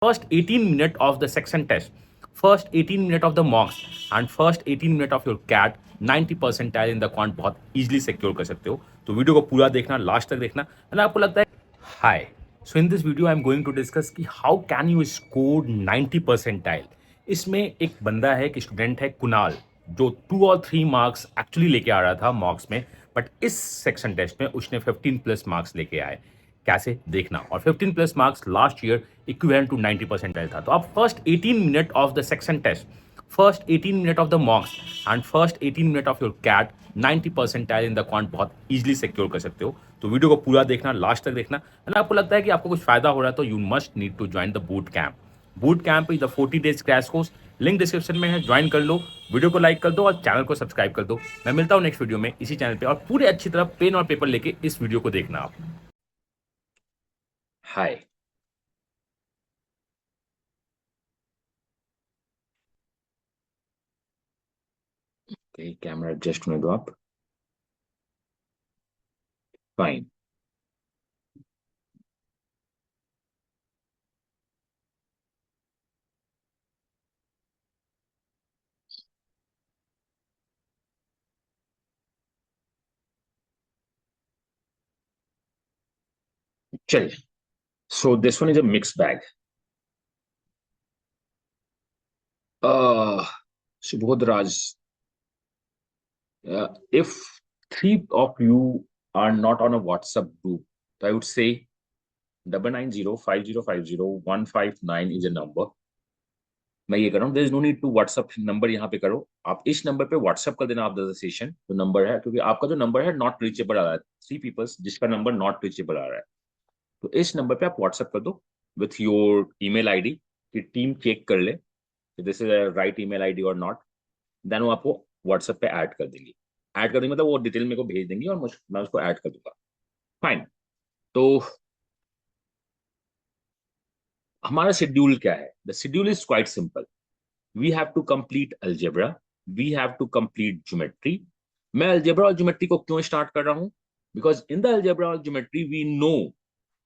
first 18 minute of the section test, first 18 minute of the mocks and first 18 minute of your cat 90 percentile in the quant बहुत easily secure कर सकते हो। तो video को पूरा देखना, लास्ट तक देखना। अगर आपको लगता है hi, so in this video I am going to discuss कि how can you score 90 percentile. इसमें एक बंदा है, एक स्टूडेंट है कुणाल, जो 2 और 3 मार्क्स एक्चुअली लेके आ रहा था मॉक्स में, बट इस सेक्शन टेस्ट में उसने 15 प्लस मार्क्स लेके आए। कैसे देखना, और 15 plus marks last year equivalent to 90 percentile था। तो आप first 18 minute of the section test, first 18 minute of the mocks and first 18 minute of your CAT 90 percentile in the quant बहुत इजीली सिक्योर कर सकते हो। तो वीडियो को पूरा देखना, लास्ट तक देखना। अगर आपको लगता है कि आपको कुछ फायदा हो रहा है तो you must need to join the boot camp. Boot camp is the 40 days crash course, link description में है, ज्वाइन कर लो, वीडियो को लाइक कर दो और चैनल को सब्सक्राइब कर दो। मैं मिलता हूं नेक्स्ट वीडियो में इसी चैनल पे, और पूरे अच्छी तरह पेन और पेपर लेके इस वीडियो को देखना आप। हाय, कैमरा एडजस्ट होने दो आप। फाइन। चलिए, so this one is a mix bag. Subodh Raj, if three of you are not on a WhatsApp group, so I would say 9905050159 is a number. मैं ये कर रहा हूँ, there is no need to WhatsApp number यहाँ पे करो, आप इस नंबर पे व्हाट्सअप कर देना आप द सेशन जो नंबर है, क्योंकि आपका जो नंबर है नॉट रीचेबल आ रहा है, 3 पीपल्स जिसका नंबर नॉट रीचेबल आ रहा है। तो इस नंबर पे आप व्हाट्सअप कर दो विथ योर ईमेल आईडी कि टीम चेक कर ले this is right email ID और नॉट। देन वो आपको व्हाट्सएप पे ऐड कर देंगे। ऐड कर देंगे मतलब वो डिटेल मेरे को भेज देंगी और मैं उसको ऐड कर दूंगा। फाइन। तो हमारा शेड्यूल क्या है? The schedule is quite simple. We have to complete algebra, we have to complete geometry. मैं अलजेब्रा और ज्योमेट्री को क्यों स्टार्ट कर रहा हूं? बिकॉज इन द अलजेब्रा और ज्योमेट्री वी नो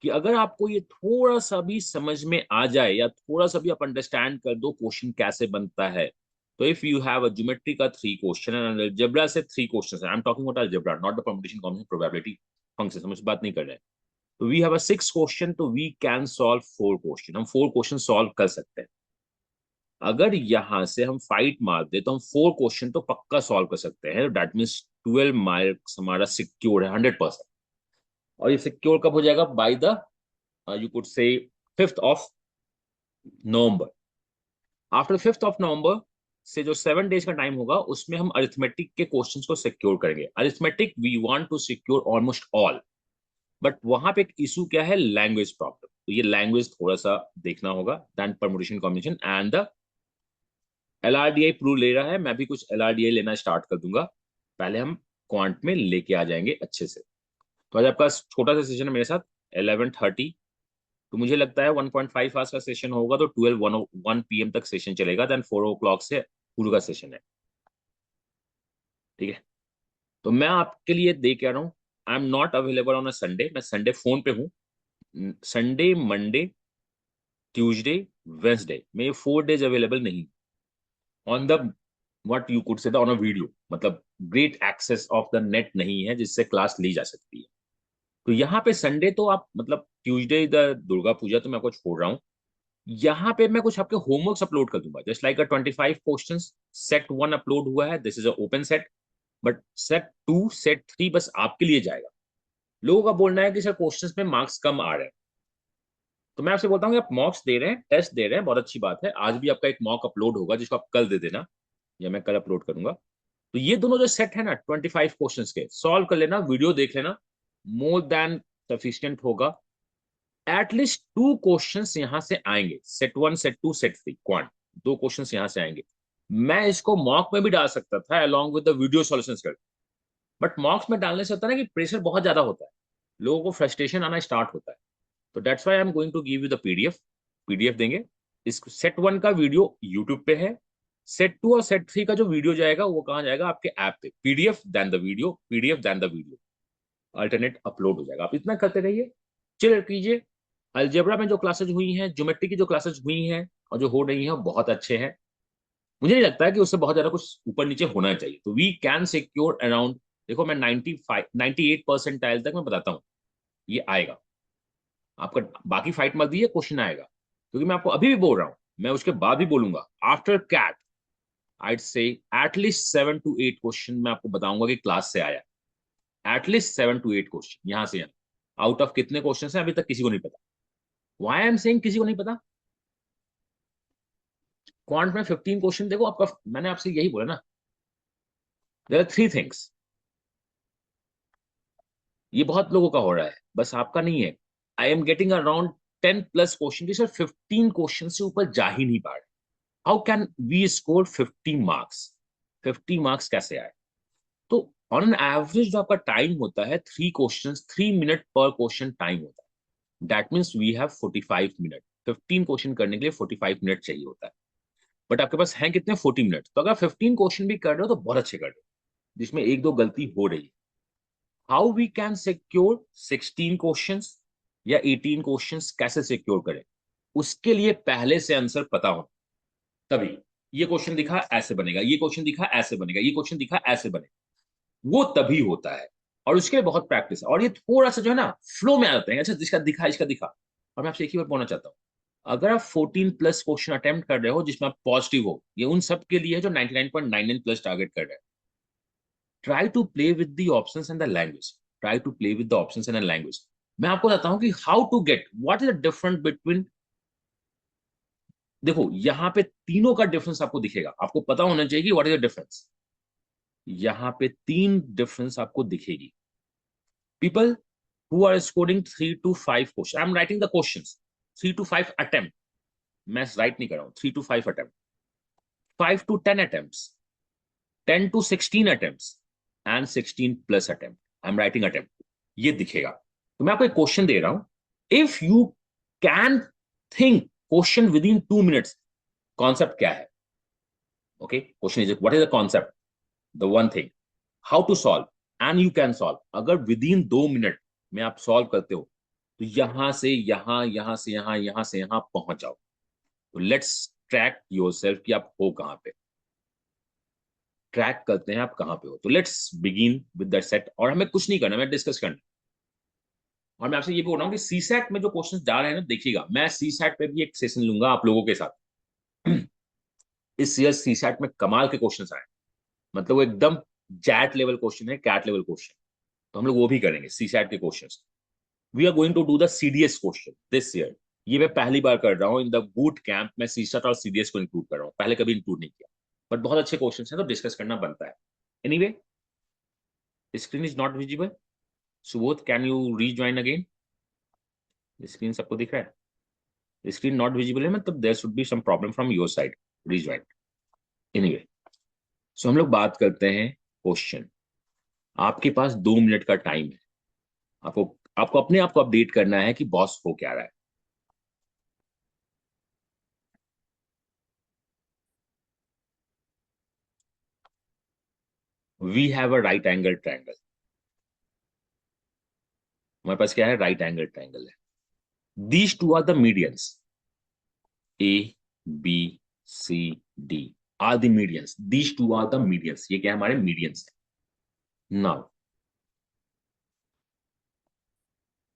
कि अगर आपको ये थोड़ा सा भी समझ में आ जाए या थोड़ा सा भी आप अंडरस्टैंड कर दो क्वेश्चन कैसे बनता है, तो if you have a geometry का 3 क्वेश्चन एंड अलजेब्रा से 3 question, I am talking about algebra not the permutation combination probability function, हम इस बात नहीं कर रहे हैं। तो वी हैव अ 6 क्वेश्चन, तो वी कैन सॉल्व 4 क्वेश्चन, हम 4 क्वेश्चन सॉल्व कर सकते हैं। अगर यहां से हम फाइट मार दे तो हम 4 क्वेश्चन तो पक्का सॉल्व कर सकते हैं। दैट मीन्स 12 मार्क्स हमारा सिक्योर है 100%। और ये सिक्योर कब हो जाएगा? By the you could say 5th of November. After 5th of November से जो 7 डेज का टाइम होगा उसमें हम अरिथमेटिक के क्वेश्चंस को सिक्योर करेंगे। Arithmetic we want to secure almost all, but वहां पे एक इशू क्या है? Language problem. तो ये लैंग्वेज थोड़ा सा देखना होगा। Then permutation combination and the LRDI prove ले रहा है, मैं भी कुछ एलआरडीआई लेना स्टार्ट कर दूंगा। पहले हम क्वांट में लेके आ जाएंगे अच्छे से। तो आज आपका छोटा सा सेशन है मेरे साथ 11:30, तो मुझे लगता है 1.5 आवर्स का सेशन होगा, तो 12 PM तक सेशन चलेगा। देन 4 o'clock से पूरा का सेशन है। ठीक है, तो मैं आपके लिए दे क्या रहा हूँ, I am not available on a Sunday. मैं संडे फोन पे हूँ। संडे, मंडे, ट्यूसडे, वेंसडे में ये 4 डेज अवेलेबल नहीं on the what you could say on a video, मतलब great access of the net नहीं है जिससे क्लास ली जा सकती है। तो यहाँ पे संडे तो आप मतलब ट्यूसडे द दुर्गा पूजा तो मैं आपको छोड़ रहा हूँ। यहाँ पे मैं कुछ आपके होमवर्क्स अपलोड कर दूंगा, just like 25 questions. Set 1 upload हुआ है, this is a open set, but set 2 set 3 बस आपके लिए जाएगा। लोगों का बोलना है कि सर क्वेश्चंस में मार्क्स कम आ रहे हैं, तो मैं आपसे बोलता हूँ कि आप मॉक्स दे रहे हैं, टेस्ट दे रहे हैं, बहुत अच्छी बात है। आज भी आपका एक मॉक अपलोड होगा जिसको आप कल दे देना, या मैं कल अपलोड करूंगा। तो ये दोनों जो सेट है ना 25 क्वेश्चंस के, सॉल्व कर लेना, वीडियो देख लेना, मोर देन सफिशियंट होगा। एटलीस्ट 2 क्वेश्चंस यहां से आएंगे, set 1 set 2 set 3 quant, 2 questions यहां से आएंगे। मैं इसको मॉक में भी डाल सकता था along with the video solutions कर, बट मॉक्स में डालने से होता है ना कि प्रेशर बहुत ज्यादा होता है, लोगों को फ्रस्ट्रेशन आना स्टार्ट होता है। तो that's why I am going to give you the PDF. PDF देंगे। इस सेट 1 का वीडियो यूट्यूब पे है, सेट 2 और सेट 3 का जो वीडियो जाएगा वो कहाँ जाएगा? आपके ऐप पे। PDF then the video, PDF then the video, alternate upload हो जाएगा। आप इतना करते रहिए, चिल कीजिए, अलजेब्रा में जो क्लासेज हुई हैं, ज्योमेट्री की जो क्लासेज हुई हैं और जो हो रही हैं, बहुत अच्छे हैं। मुझे नहीं लगता है कि उससे बहुत ज्यादा कुछ ऊपर नीचे होना चाहिए, तो वी कैन सिक्योर अराउंड, देखो मैं 95 98 परसेंटाइल तक मैं बताता हूँ ये आएगा आपका। बाकी फाइट मत दीजिए, क्वेश्चन आएगा, क्योंकि मैं आपको अभी भी बोल रहा हूँ, मैं उसके बाद भी बोलूंगा। आफ्टर कैट आइड से एटलीस्ट 7 to 8 क्वेश्चन मैं आपको बताऊंगा कि क्लास से आया। एटलीस्ट 7 to 8 क्वेश्चन यहां से, आउट ऑफ कितने क्वेश्चन है अभी तक किसी को नहीं पता। वाई आई एम सेइंग किसी को नहीं पता? क्वांट में 15 क्वेश्चन, देखो आपका, मैंने आपसे यही बोला ना, देयर आर 3 थिंग्स। ये बहुत लोगों का हो रहा है, बस आपका नहीं है। I am getting around 10 plus question, sir 15 question से ऊपर जा ही नहीं पा रहे। How can we score 50 marks? 50 marks कैसे आए? तो ऑन एन एवरेज जो आपका टाइम होता है, 3 क्वेश्चन, 3 मिनट पर क्वेश्चन टाइम होता है। That means we have 45 minute. 15 question करने के लिए 45 मिनट चाहिए होता है, बट आपके पास है कितने? 40 मिनट। तो अगर 15 क्वेश्चन भी कर रहे हो तो बहुत अच्छे कर रहे हो, जिसमें एक दो गलती हो रही है। How we can secure 16 questions या 18 क्वेश्चंस? कैसे सिक्योर करें? उसके लिए पहले से आंसर पता हो, तभी। ये क्वेश्चन दिखा ऐसे बनेगा, ये क्वेश्चन दिखा ऐसे बनेगा, ये क्वेश्चन दिखा ऐसे बनेगा, वो तभी होता है। और उसके लिए बहुत प्रैक्टिस है, और ये थोड़ा सा जो है ना, फ्लो में आते हैं। अच्छा, जिसका दिखा इसका दिखा। और मैं आपसे एक ही बार बोलना चाहता हूँ, अगर आप 14 प्लस क्वेश्चन अटेम्प्ट कर रहे हो जिसमें आप पॉजिटिव हो, ये उन सब के लिए है जो 99.99 प्लस टारगेट कर रहे हैं। Try to play with the options and the language. Try to play with the options and the language. मैं आपको बताता हूँ कि how to get, what is the difference between, देखो यहाँ पे तीनों का डिफरेंस आपको दिखेगा, आपको पता होना चाहिए कि व्हाट इज द डिफरेंस। यहाँ पे 3 डिफरेंस आपको दिखेगी। People who are scoring 3 to 5 question, I am writing the question, 3 to 5 attempt, मैं राइट नहीं कर रहा हूँ, 3 to 5 attempt, 5 to 10 attempt, 10 to 16 attempt and 16 plus attempt. I am writing attempt, ये दिखेगा। तो मैं आपको एक क्वेश्चन दे रहा हूं, if you can think question within 2 minutes, concept क्या है? Okay, question is what is the concept, the one thing, how to solve, and you can solve. अगर विद इन 2 मिनट में आप सॉल्व करते हो, तो यहां से यहां, यहां से यहां, यहां से यहां पहुंच जाओ। तो लेट्स ट्रैक योर सेल्फ कि आप हो कहां पे, ट्रैक करते हैं आप कहां पे हो। तो let's begin with that set, और हमें कुछ नहीं करना, मैं डिस्कस करना। और मैं आपसे ये बोल रहा हूँ कि सी सैट में जो क्वेश्चन जा रहे हैं ना, देखिएगा, मैं सी सैट पे भी एक सेशन लूंगा आप लोगों के साथ। इस ईयर सी सैट में कमाल के क्वेश्चन आए, मतलब वो एकदम जैट लेवल क्वेश्चन है, कैट लेवल क्वेश्चन। तो हम लोग वो भी करेंगे सी सैट के question. We are going to do the CDS question this year. ये मैं पहली बार कर रहा हूँ इन द बूट कैंप में, सी सैट और सीडीएस को इंक्लूड कर रहा हूँ, पहले कभी इंक्लूड नहीं किया। बट बहुत अच्छे क्वेश्चन हैं, तो डिस्कस करना बनता है। Anyway, screen is not visible, Subodh can you rejoin again? Screen सबको दिख रहा है? स्क्रीन नॉट विजिबल है, मतलब there should be some problem from your side, rejoin. Anyway, so हम लोग बात करते हैं क्वेश्चन। आपके पास 2 मिनट का टाइम है, आपको आपको अपने आप को अपडेट करना है कि बॉस हो क्या रहा है। We have a right angle triangle. हमारे पास क्या है? राइट एंगल ट्रायंगल है। These two are the medians, A B C D are the medians. These two are the medians, ये क्या है? हमारे मीडियंस है। Now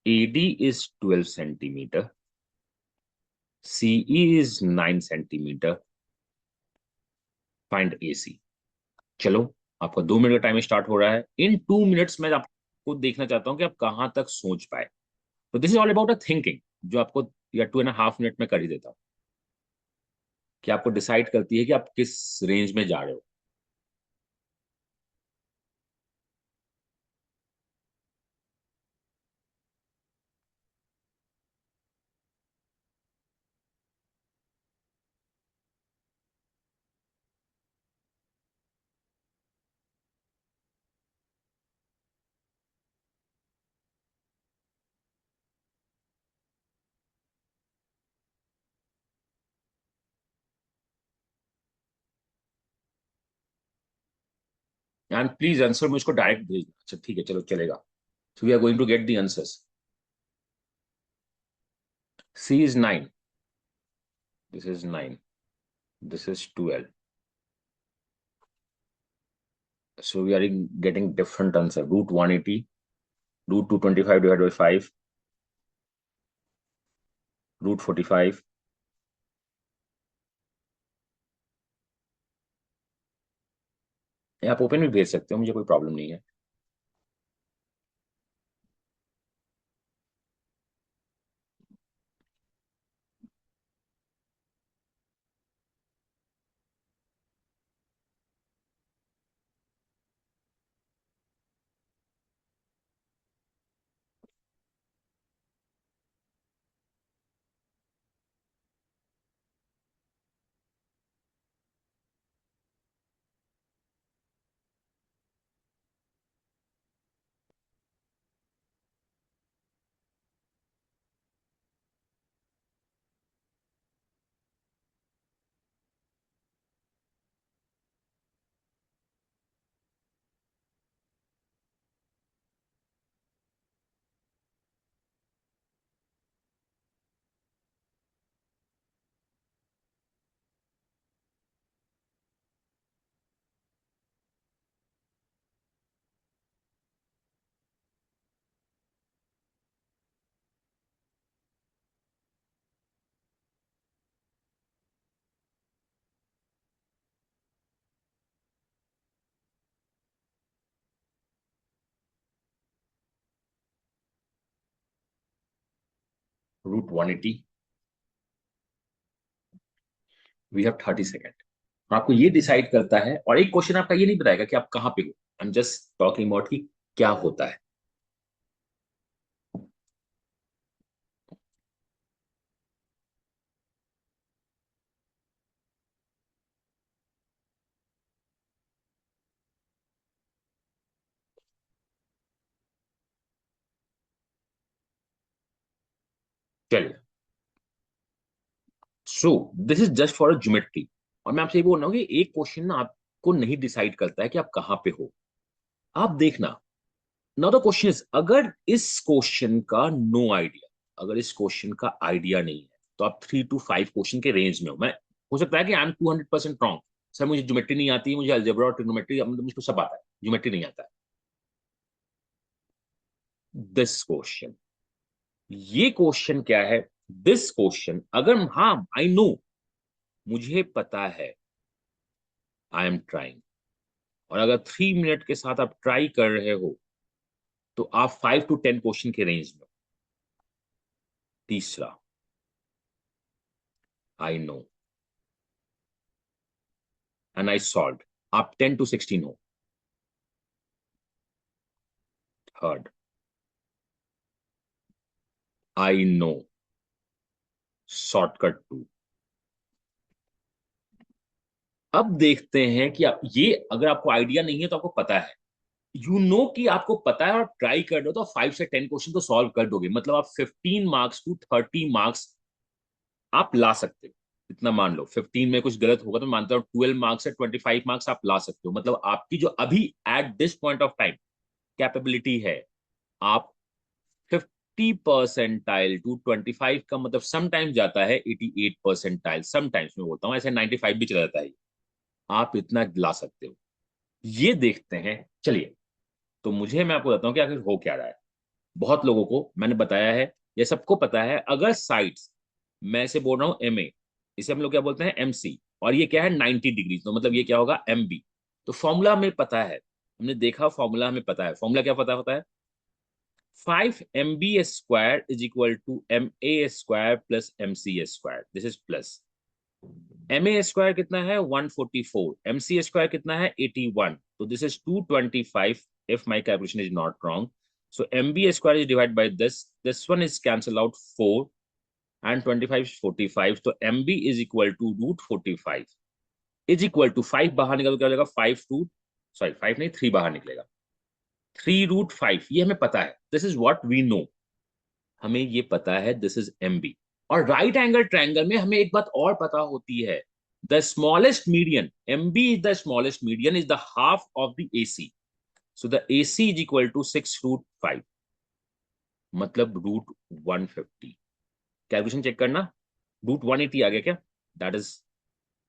AD is 12 centimeter, CE is 9 centimeter. Find AC. चलो, आपका 2 मिनट का time start हो रहा है। इन 2 मिनट्स में आपको देखना चाहता हूं कि आप कहां तक सोच पाए। तो this is all about a thinking, जो आपको या 2.5 मिनट में कर ही देता हूं, कि आपको डिसाइड करती है कि आप किस रेंज में जा रहे हो। एंड प्लीज आंसर मुझको डायरेक्ट भेजना। अच्छा ठीक है, चलो चलेगा। So we are going to get the answers. C is 9. This is 9. This is 12. So we are getting different answer. Root 180, root 225 divided by 5, root 45. आप ओपन भी भेज सकते हो, मुझे कोई प्रॉब्लम नहीं है. रूट 180. We have 30 second. आपको ये डिसाइड करता है, और एक क्वेश्चन आपका ये नहीं बताएगा कि आप कहां पे हो. I am just talking about कि क्या होता है. चलिए, so this is just for geometry. और मैं आपसे ये बोल रहा हूँ कि एक क्वेश्चन ना आपको नहीं डिसाइड करता है कि आप कहां पे हो. आप देखना. नाउ द क्वेश्चन इज, अगर इस क्वेश्चन का नो आइडिया, अगर इस क्वेश्चन का आइडिया नहीं है, तो आप 3 to 5 क्वेश्चन के रेंज में हो. मैं, हो सकता है कि आई एम 200% रॉन्ग. सर मुझे ज्योमेट्री नहीं आती, मुझे अलजेब्रा और ट्रिग्नोमेट्री, मुझको सब आता है, ज्योमेट्री नहीं आता है. दिस क्वेश्चन, ये क्वेश्चन क्या है? दिस क्वेश्चन, अगर, हाँ आई नो, मुझे पता है, आई एम ट्राइंग, और अगर 3 मिनट के साथ आप ट्राई कर रहे हो, तो आप 5 to 10 क्वेश्चन के रेंज में. तीसरा, I know and I solve, आप 10 to 16 हो. Third, I know, shortcut 2. अब देखते हैं कि आप ये, अगर आपको आइडिया नहीं है तो आपको पता है, यू नो कि आपको पता है और ट्राई कर रहे हो, तो 5 से 10 क्वेश्चन तो सॉल्व कर दोगे. मतलब आप 15 मार्क्स to 30 मार्क्स आप ला सकते हो. इतना मान लो, 15 में कुछ गलत होगा तो मानता हूँ 12 मार्क्स से 25 मार्क्स आप ला सकते हो. मतलब आपकी जो अभी at this point of time capability है, आप 50 परसेंटाइल to 25 का मतलब समटाइम्स जाता है 88 परसेंटाइल, समटाइम्स मैं बोलता हूँ, ऐसे 95 भी चला जाता है. आप इतना ला सकते हो. ये देखते हैं. चलिए, तो मुझे, मैं आपको बताता हूँ कि आखिर हो क्या रहा है. बहुत लोगों को मैंने बताया है, ये सबको पता है, अगर साइड्स, मैं इसे बोल रहा हूँ एम ए, इसे हम लोग क्या बोलते हैं एम सी, और ये क्या है 90 डिग्री, तो मतलब ये क्या होगा एम बी. तो फॉर्मूला हमें पता है, हमने देखा, फॉर्मूला हमें पता है. फॉर्मूला क्या पता होता है? 5 MB² is equal to MA² plus MC². This is plus. MA² कितना है? 144. MC² कितना है? 81. तो this is 225 if my calculation is not wrong. So MB² is divided by this. This one is cancel out 4 and 25 is 45. So MB is equal to root 45 is equal to 5 बाहर निकल, क्या हो जाएगा? 5 root, sorry 5 नहीं, 3 बाहर निकलेगा. 3 √5, ये हमें पता है. This is what we know. हमें ये पता है, दिस इज MB. और राइट एंगल ट्रायंगल में हमें एक बात और पता होती है, the smallest median, MB is the smallest median, is the half of the AC. So the AC is equal to 6 √5, मतलब √150. कैलकुलेशन चेक करना, रूट 180 आ गया क्या? That is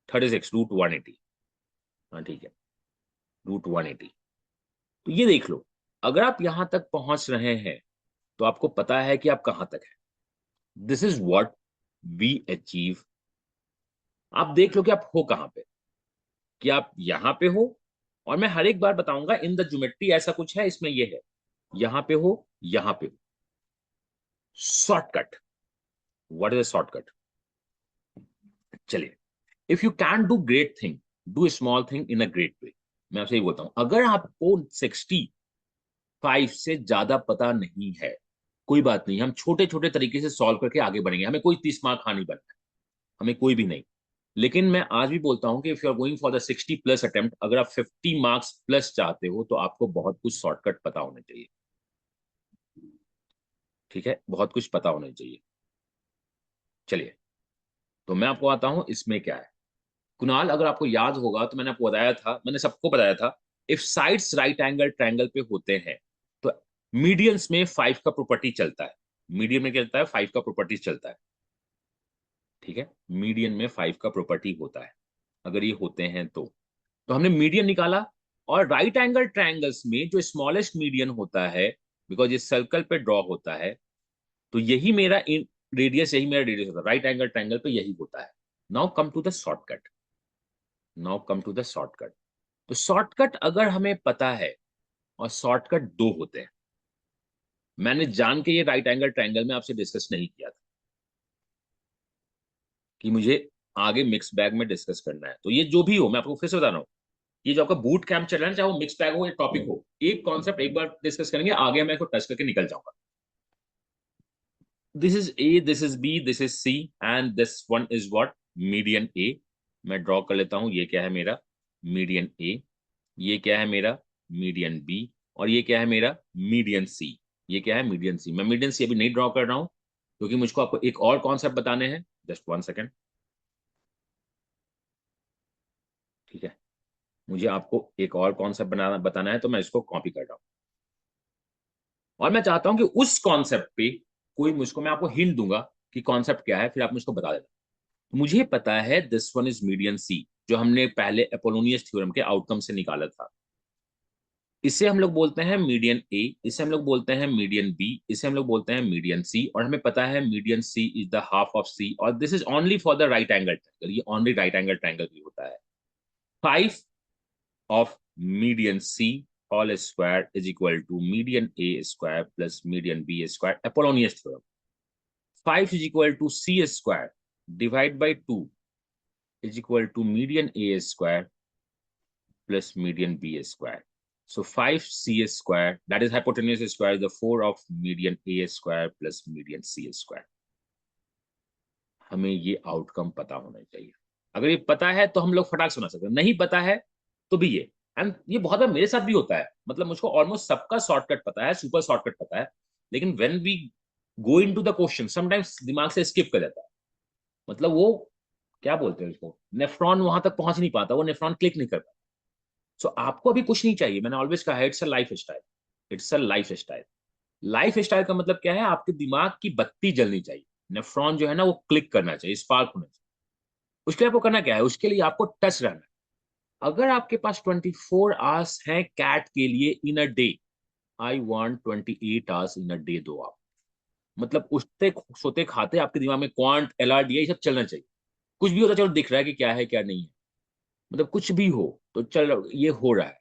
36 root 180। हाँ ठीक है, रूट 180। तो ये देख लो, अगर आप यहां तक पहुंच रहे हैं तो आपको पता है कि आप कहां तक है। This is what we achieve. आप देख लो कि आप हो कहां पे, कि आप यहां पे हो। और मैं हर एक बार बताऊंगा इन द ज्योमेट्री ऐसा कुछ है, इसमें ये है, यहां पे हो, यहां पे हो। Shortcut, what is a shortcut? चलिए, if you can do great thing, do small thing in a great way. मैं आपसे ये बोलता हूं, अगर आपको 65 से ज्यादा पता नहीं है, कोई बात नहीं, हम छोटे छोटे तरीके से सॉल्व करके आगे बढ़ेंगे। हमें कोई 30 मार्क हानि बनना है, हमें कोई भी नहीं। लेकिन मैं आज भी बोलता हूं कि if you are going for the 60 plus attempt, अगर आप 50 मार्क्स प्लस चाहते हो तो आपको बहुत कुछ शॉर्टकट पता होने चाहिए। ठीक है, बहुत कुछ पता होना चाहिए। चलिए, तो मैं आपको आता हूं इसमें क्या है। कुणाल, अगर आपको याद होगा तो मैंने आपको बताया था, मैंने सबको बताया था, if sides right angle triangle पे होते हैं तो मीडियंस में 5 का प्रॉपर्टी चलता है। मीडियन में क्या चलता है? 5 का प्रॉपर्टी चलता है। ठीक है, मीडियन में 5 का प्रॉपर्टी होता है अगर ये होते हैं तो हमने मीडियन निकाला। और राइट एंगल ट्रायंगल्स में जो स्मॉलेस्ट मीडियन होता है, बिकॉज ये सर्कल पे ड्रॉ होता है, तो यही मेरा रेडियस, यही मेरा रेडियस होता है राइट एंगल ट्रायंगल पे, यही होता है। Now come to the shortcut. Now come to the shortcut. तो शॉर्टकट अगर हमें पता है, और शॉर्टकट दो होते हैं, मैंने जान के ये राइट एंगल ट्रायंगल में आपसे डिस्कस नहीं किया था कि मुझे आगे मिक्स बैग में डिस्कस करना है। तो ये जो भी हो, मैं आपको फिर से बता रहा हूँ, ये जो आपका बूट कैंप चल रहा है, चाहे वो मिक्स बैग हो या टॉपिक हो, एक कॉन्सेप्ट एक बार डिस्कस करेंगे, आगे मैं इसको टच करके निकल जाऊंगा। This is A, this is B, this is C, and this one is what? Median A. मैं ड्रॉ कर लेता हूं, ये क्या है मेरा? Median A. ये क्या है मेरा? Median B. और ये क्या है मेरा? Median C. ये क्या है? Median C. मैं मीडियन सी अभी नहीं ड्रॉ कर रहा हूं क्योंकि मुझको आपको एक और कॉन्सेप्ट बताने हैं। Just 1 second. ठीक है, मुझे आपको एक और कॉन्सेप्ट बनाना बताना है, तो मैं इसको कॉपी कर रहा हूं। और मैं चाहता हूं कि उस कॉन्सेप्ट पे कोई मुझको, मैं आपको हिंट दूंगा कि कॉन्सेप्ट क्या है, फिर आप मुझको बता देना। मुझे पता है दिस वन इज मीडियन सी, जो हमने पहले अपोलोनियस थ्योरम के आउटकम से निकाला था। इसे हम लोग बोलते हैं मीडियन ए, इसे हम लोग बोलते हैं मीडियन बी, इसे हम लोग बोलते हैं मीडियन सी। और हमें पता है median C is the half of C, और this is only for the right angle triangle. ये ओनली राइट एंगल ट्रायंगल भी होता है। 5 of median C all square is equal to median A square plus median B square, Apollonius theorem. 5 is equal to C square divided by 2 is equal to median A square plus median B square. So 5C square, that is hypotenuse square, is the 4 of median A square plus median C square. हमें ये outcome पता होना चाहिए। अगर ये पता है तो हम लोग फटाक से बना सकते हैं, नहीं पता है तो भी ये। एंड ये बहुत बार मेरे साथ भी होता है, मतलब मुझको ऑलमोस्ट सबका शॉर्टकट पता है, सुपर शॉर्टकट पता है, लेकिन when we go into the question sometimes दिमाग से स्किप कर जाता है। मतलब वो क्या बोलते हैं उसको, नेफ्रॉन वहां तक पहुंच नहीं पाता, वो नेफ्रॉन क्लिक नहीं कर पाता। सो आपको अभी कुछ नहीं चाहिए, मैंने ऑलवेज कहा है it's a life style. It's a life style. Life style का मतलब क्या है? आपके दिमाग की बत्ती जलनी चाहिए, नेफ्रॉन जो है ना वो क्लिक करना चाहिए, स्पार्क होना चाहिए। उसके लिए आपको करना क्या है? उसके लिए आपको टच रहना है। अगर आपके पास 24 आवर्स हैं कैट के लिए in a day, I want 28 hours in a day दो आप। मतलब उठते सोते खाते आपके दिमाग में क्वांट एलआरडी ये सब चलना चाहिए। कुछ भी होता चलो दिख रहा है कि क्या है क्या नहीं है, मतलब कुछ भी हो तो चल ये हो रहा है।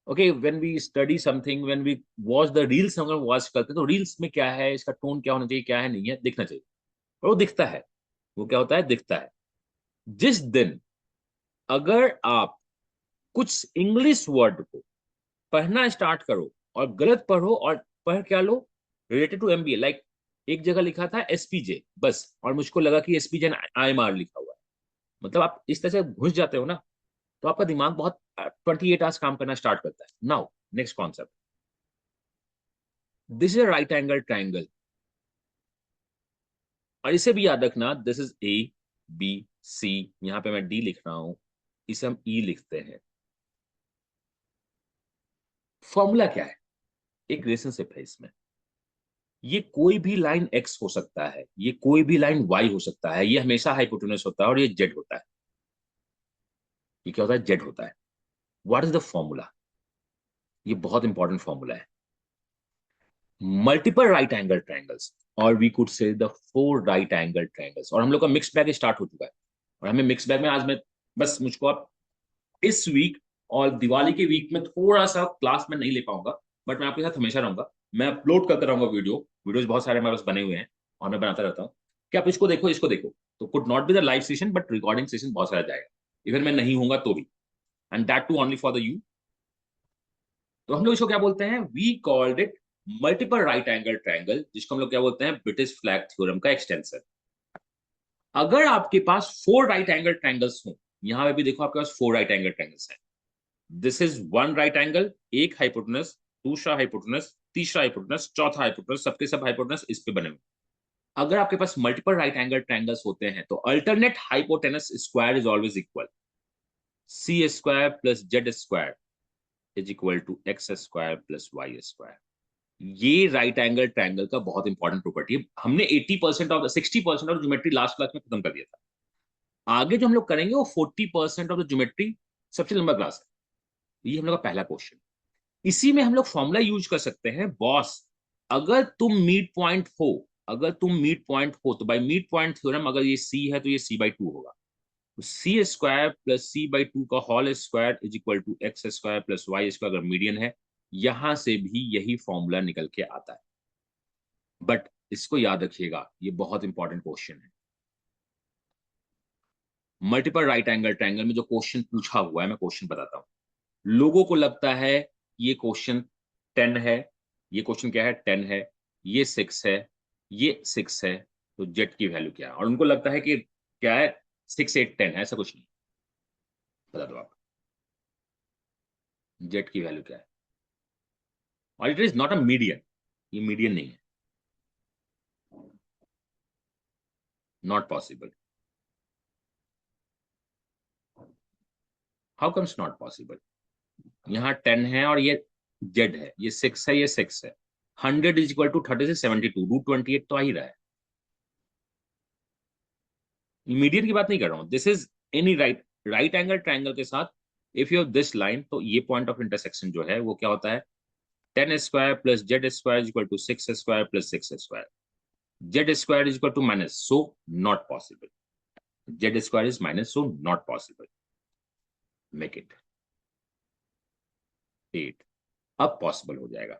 Okay, when we study something, when we watch the reels, हम वॉच करते हैं तो रील्स में क्या है, इसका टोन क्या होना चाहिए, क्या है नहीं है, दिखना चाहिए। और वो दिखता है। वो क्या होता है? दिखता है। जिस दिन अगर आप कुछ इंग्लिश वर्ड को पढ़ना स्टार्ट करो और गलत पढ़ो, और पढ़ क्या लो, रिलेटेड टू एमबीए, लाइक एक जगह लिखा था एसपीजे बस, और मुझको लगा कि एसपीजे आईएमआर लिखा हुआ है, मतलब आप इस तरह से घुस जाते हो ना, तो आपका दिमाग बहुत 28 आवर्स काम करना स्टार्ट करता है। Now next concept, this is a right angle triangle, और इसे भी याद रखना, this is A B C, यहां पे मैं डी लिख रहा हूं, इसे हम ई लिखते हैं। फॉर्मूला क्या है? एक रिलेशनशिप है इसमें, ये कोई भी लाइन एक्स हो सकता है, ये कोई भी लाइन वाई हो सकता है, ये हमेशा हाइपोटेनस होता है और ये जेड होता है। ये क्या होता है? जेड होता है। What is the formula? ये बहुत इंपॉर्टेंट फॉर्मूला है। मल्टीपल राइट एंगल ट्रायंगल्स, और we could say the four right angle triangles. और हम लोग का मिक्स बैग स्टार्ट हो चुका है, और हमें मिक्स बैग में आज मैं बस मुझको आप इस वीक और दिवाली के वीक में थोड़ा सा क्लास में नहीं ले पाऊंगा, बट मैं आपके साथ हमेशा रहूंगा। मैं अपलोड करता रहूंगा वीडियोज बहुत सारे हमारे पास बने हुए हैं, और मैं बनाता रहता हूँ कि आप इसको देखो, इसको देखो। तो could not be the live session, but recording session बहुत सारा जाएगा, इवन मैं नहीं होऊंगा तो भी, and that too only for the you. तो हम लोग इसको क्या बोलते हैं? We called it multiple right angle triangle, जिसको हम लोग क्या बोलते हैं? ब्रिटिश फ्लैग थ्योरम का एक्सटेंशन। अगर आपके पास फोर राइट एंगल ट्रायंगल्स हो, यहां पे भी देखो आपके पास फोर राइट एंगल ट्रायंगल्स हैं। This is one right angle, एक हाइपोटेनस, दूसरा हाइपोटेनस, तीसरा हाइपोटेनस, चौथा हाइपोटेनस, सबके सब हाइपोटेनस इस पे बने हुए। अगर आपके पास मल्टीपल राइट एंगल ट्रायंगल्स होते हैं तो alternate hypotenuse square is always equal. C square plus Z square is equal to X square plus Y square. ये राइट एंगल ट्रायंगल का बहुत इंपॉर्टेंट प्रॉपर्टी है। हमने 80% of 60% of geometry last class में खत्म कर दिया था। आगे जो हम लोग करेंगे वो 40% ऑफ द ज्योमेट्री, सबसे लंबा क्लास है। ये हम लोग का पहला क्वेश्चन। इसी में हम लोग फॉर्मूला यूज कर सकते हैं बॉस। अगर तुम मिड पॉइंट हो, अगर तुम मिड पॉइंट हो तो बाय मिड पॉइंट थ्योरम, अगर ये सी है तो ये सी बाई टू होगा। तो C square plus C by two का whole square is equal to X square plus Y square, अगर मीडियन है। यहां से भी यही फॉर्मूला निकल के आता है। बट इसको याद रखिएगा, ये बहुत इंपॉर्टेंट क्वेश्चन है। मल्टीपल राइट एंगल ट्रायंगल में जो क्वेश्चन पूछा हुआ है, मैं क्वेश्चन बताता हूं। लोगों को लगता है ये क्वेश्चन 10 है। ये क्वेश्चन क्या है? 10 है। ये 6 है, ये 6 है। तो जेड की वैल्यू क्या है? और उनको लगता है कि क्या है, 6 8 10 है। ऐसा कुछ नहीं। बता दो आप, जेड की वैल्यू क्या है? और it is not a median. ये मीडियन नहीं है। Not possible. How comes not possible? यहाँ 10 है और ये जेड है, ये 6 है, ये 6 है। 100 इज इक्वल टू 30 से 72, रूट 28 तो आ ही रहा है। मीडियन की बात नहीं कर रहा हूं। This is any right right angle triangle के साथ if you have this line, तो ये पॉइंट ऑफ इंटरसेक्शन जो है वो क्या होता है? 10 square plus Z square is equal to 6 square plus 6 square. Z square is equal to minus, so not possible. Z square is minus, so not possible. Make it 8। अब possible हो जाएगा।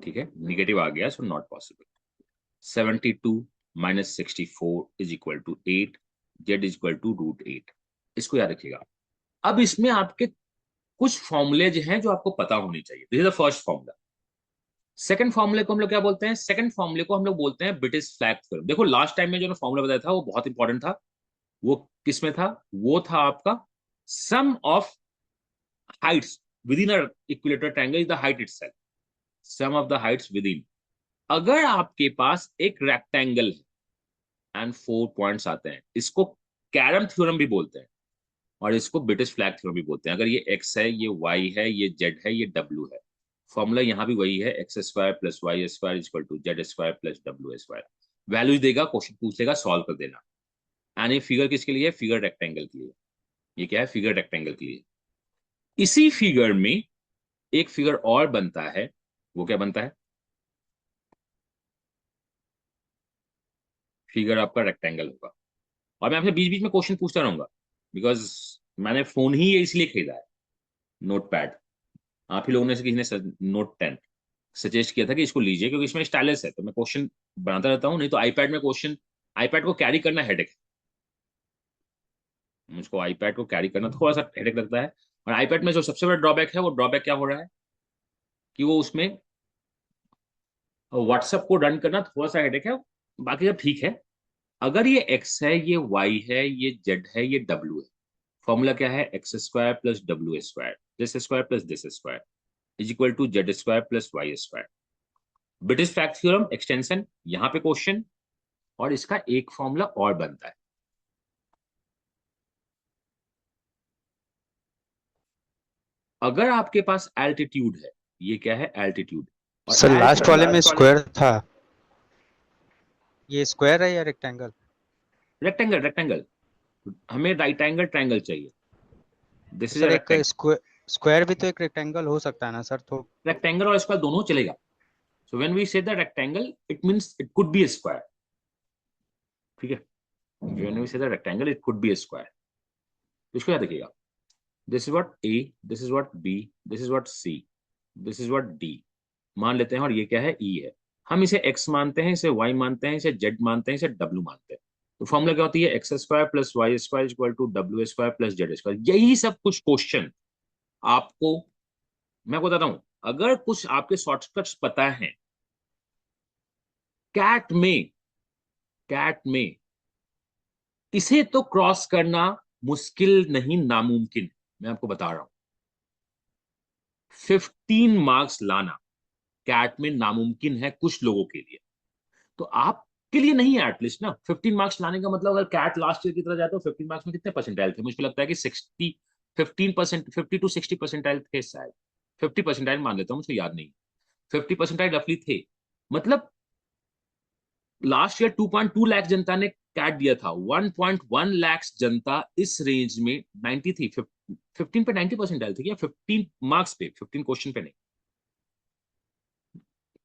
ठीक है, निगेटिव आ गया, so not possible. 72 minus 64 is equal to 8। Z is equal to root 8। इसको याद रखिएगा। अब इसमें आपके कुछ फॉर्मूलेज हैं जो आपको पता होनी चाहिए। This is the first formula. Second फॉर्मूले को हम लोग क्या बोलते हैं? सेकंड फॉर्मूले को हम लोग बोलते हैं ब्रिटिश फ्लैग थ्योरम। देखो लास्ट टाइम में जो फॉर्मूला बताया था वो बहुत इंपॉर्टेंट था। वो किस में था? वो था आपका sum of heights within a equilateral triangle is the height itself. Sum of the heights within. अगर आपके पास एक रेक्टेंगल है एंड 4 पॉइंट्स आते हैं, इसको कैरम थ्योरम भी बोलते हैं, और इसको ब्रिटिश फ्लैग थ्योरम भी बोलते हैं। अगर ये एक्स है, ये वाई है, ये जेड है, ये डब्ल्यू है। फॉर्मूला यहाँ भी वही है, X square plus Y square equal to Z square plus W square. Values देगा, क्वेश्चन पूछेगा, सॉल्व कर देना। एंड ये फिगर किसके लिए? फिगर रेक्टेंगल के लिए। ये क्या है? फिगर रेक्टेंगल के लिए। इसी फिगर में एक फिगर और बनता है। वो क्या बनता है? फिगर आपका रेक्टेंगल होगा। और मैं आपसे बीच बीच में क्वेश्चन पूछता रहूंगा, बिकॉज मैंने फोन ही ये इसलिए खरीदा है, नोट पैड। आप ही लोगों ने से किसी ने नोट 10 सजेस्ट किया था कि इसको लीजिए, क्योंकि इसमें स्टाइलस है, तो मैं क्वेश्चन बनाता रहता हूँ। नहीं तो आईपैड में क्वेश्चन, आईपैड को कैरी करना हेडेक है। मुझको आईपैड को कैरी करना थोड़ा सा हेडेक लगता है। और आईपैड में जो सबसे बड़ा ड्रॉबैक है, वो ड्रॉबैक क्या हो रहा है कि वो उसमें व्हाट्सएप को रन करना थोड़ा सा हेडेक है। बाकी सब ठीक है। अगर ये एक्स है, ये वाई है, ये जेड है, ये डब्ल्यू है। फॉर्मूला क्या है? X square plus W square, this square plus this square is equal to Z square plus Y square. British fact theorem extension, यहाँ पे क्वेश्चन। और इसका एक फॉर्मूला और बनता है। अगर आपके पास एल्टीट्यूड है, ये क्या है? एल्टीट्यूड। और सर एज लास्ट कर वाले में लास्ट वाले स्क्वायर था, ये स्क्वायर है या रेक्टेंगल? रेक्टेंगल रेक्टेंगल, हमें राइट एंगल ट्रायंगल चाहिए। तो दिस इज अ सर एक रेक्टेंगल। स्क्वायर भी तो एक रेक्टेंगल हो सकता है ना सर? तो रेक्टेंगल और स्क्वायर दोनों चलेगा। So when we say the rectangle it means it could be a square. ठीक है, when we say the rectangle it could be a square. तो इसको याद रखिएगा, this is what A, this is what B, this is what C, this is what D मान लेते हैं, और ये क्या है, ई है। हम इसे एक्स मानते हैं, इसे वाई मानते हैं, इसे जेड मानते हैं, इसे डब्ल्यू मानते हैं। तो फॉर्मूला क्या होती है, X square plus Y square equal to W square plus Z square. यही सब कुछ क्वेश्चन आपको मैं बताता हूं। अगर कुछ आपके शॉर्टकट्स पता है, कैट में कैट में इसे तो क्रॉस करना मुश्किल नहीं, नामुमकिन। मैं आपको बता रहा हूं, 15 मार्क्स लाना कैट में नामुमकिन है कुछ लोगों के लिए, तो आपके लिए नहीं है एटलीस्ट ना। 15 मार्क्स लाने का मतलब, अगर कैट लास्ट ईयर की तरह जाए तो 15 मार्क्स में कितने परसेंटाइल थे, मुझे लगता है कि 15%, 50 to 60 परसेंटाइल थे शायद। 50 परसेंटाइल मान लेता हूँ, मुझे याद नहीं। 50 परसेंटाइल रफली थे। मतलब लास्ट ईयर 2.2 लाख जनता ने कैट दिया था, 1.1 लाख जनता इस रेंज में 90 थी। 15 पे 90 परसेंटाइल थे क्या, 15 मार्क्स पे, 15 क्वेश्चन पे नहीं।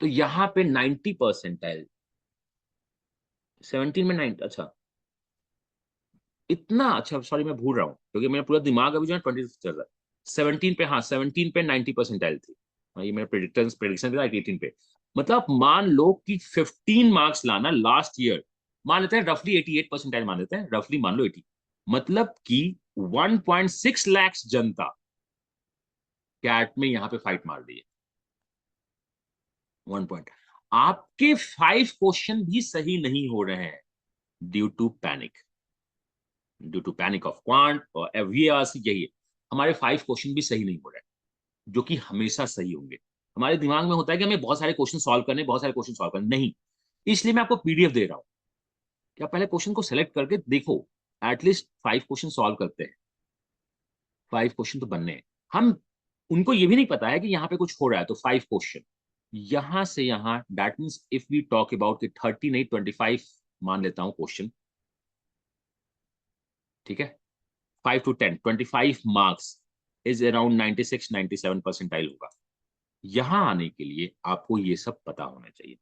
तो यहाँ पे 90 परसेंटाइल, 17 में 9, अच्छा इतना, अच्छा सॉरी मैं भूल रहा हूँ क्योंकि मेरा पूरा दिमाग अभी जो है 20 चल रहा है। 17 पे, हाँ 17 पे 90 परसेंटाइल थी। हाँ, ये मेरा प्रेडिक्शन था 18 पे। मतलब मान लो कि 15 मार्क्स लाना लास्ट ईयर, मान लेते हैं रफली 88 परसेंटाइल, मान लेते हैं रफली, मान लो 80, मतलब कि 1.6 लाख जनता कैट में यहाँ पे फाइट मार दी है। 1 पॉइंट। आपके 5 क्वेश्चन भी सही नहीं हो रहे हैं due to panic, due to panic of quant और एवरियास। यही है, हमारे 5 क्वेश्चन भी सही नहीं हो रहे हैं, जो कि हमेशा सही होंगे। हमारे दिमाग में होता है कि हमें बहुत सारे क्वेश्चन सॉल्व करने, बहुत सारे क्वेश्चन सॉल्व करने, नहीं। इसलिए मैं आपको पीडीएफ दे रहा हूं कि आप पहले क्वेश्चन को सेलेक्ट करके देखो, एटलीस्ट 5 क्वेश्चन सॉल्व करते हैं। 5 क्वेश्चन तो बनने हैं। हम उनको ये भी नहीं पता है कि यहाँ पे कुछ हो रहा है, तो 5 क्वेश्चन यहां से यहां, that means if we talk about 30 नहीं 25 मान लेता हूं क्वेश्चन। ठीक है, 5 to 10, 25 marks is around 96-97 percentile होगा। यहां आने के लिए आपको ये सब पता होना चाहिए,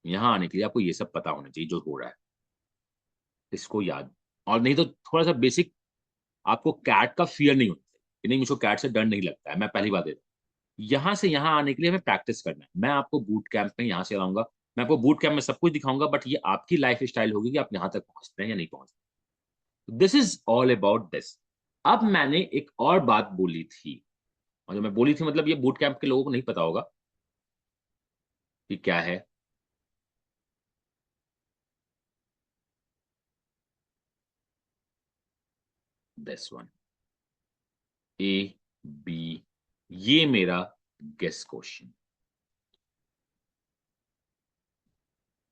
यहां आने के लिए आपको ये सब पता होना चाहिए जो हो रहा है, इसको याद। और नहीं तो थोड़ा सा बेसिक, आपको कैट का फियर नहीं होता कि नहीं मुझको कैट से डर नहीं लगता है, मैं पहली बात देता हूं। यहां से यहां आने के लिए हमें प्रैक्टिस करना है। मैं आपको बूट कैंप में यहां से लाऊंगा, मैं आपको बूट कैंप में सब कुछ दिखाऊंगा, बट ये आपकी लाइफ स्टाइल होगी कि आप यहां तक पहुंचते हैं या नहीं पहुंचते। This is all about this. अब मैंने एक और बात बोली थी, और जो मैं बोली थी मतलब ये बूट कैंप के लोगों को नहीं पता होगा कि क्या है। दिस वन, ए, बी, ये मेरा guess question.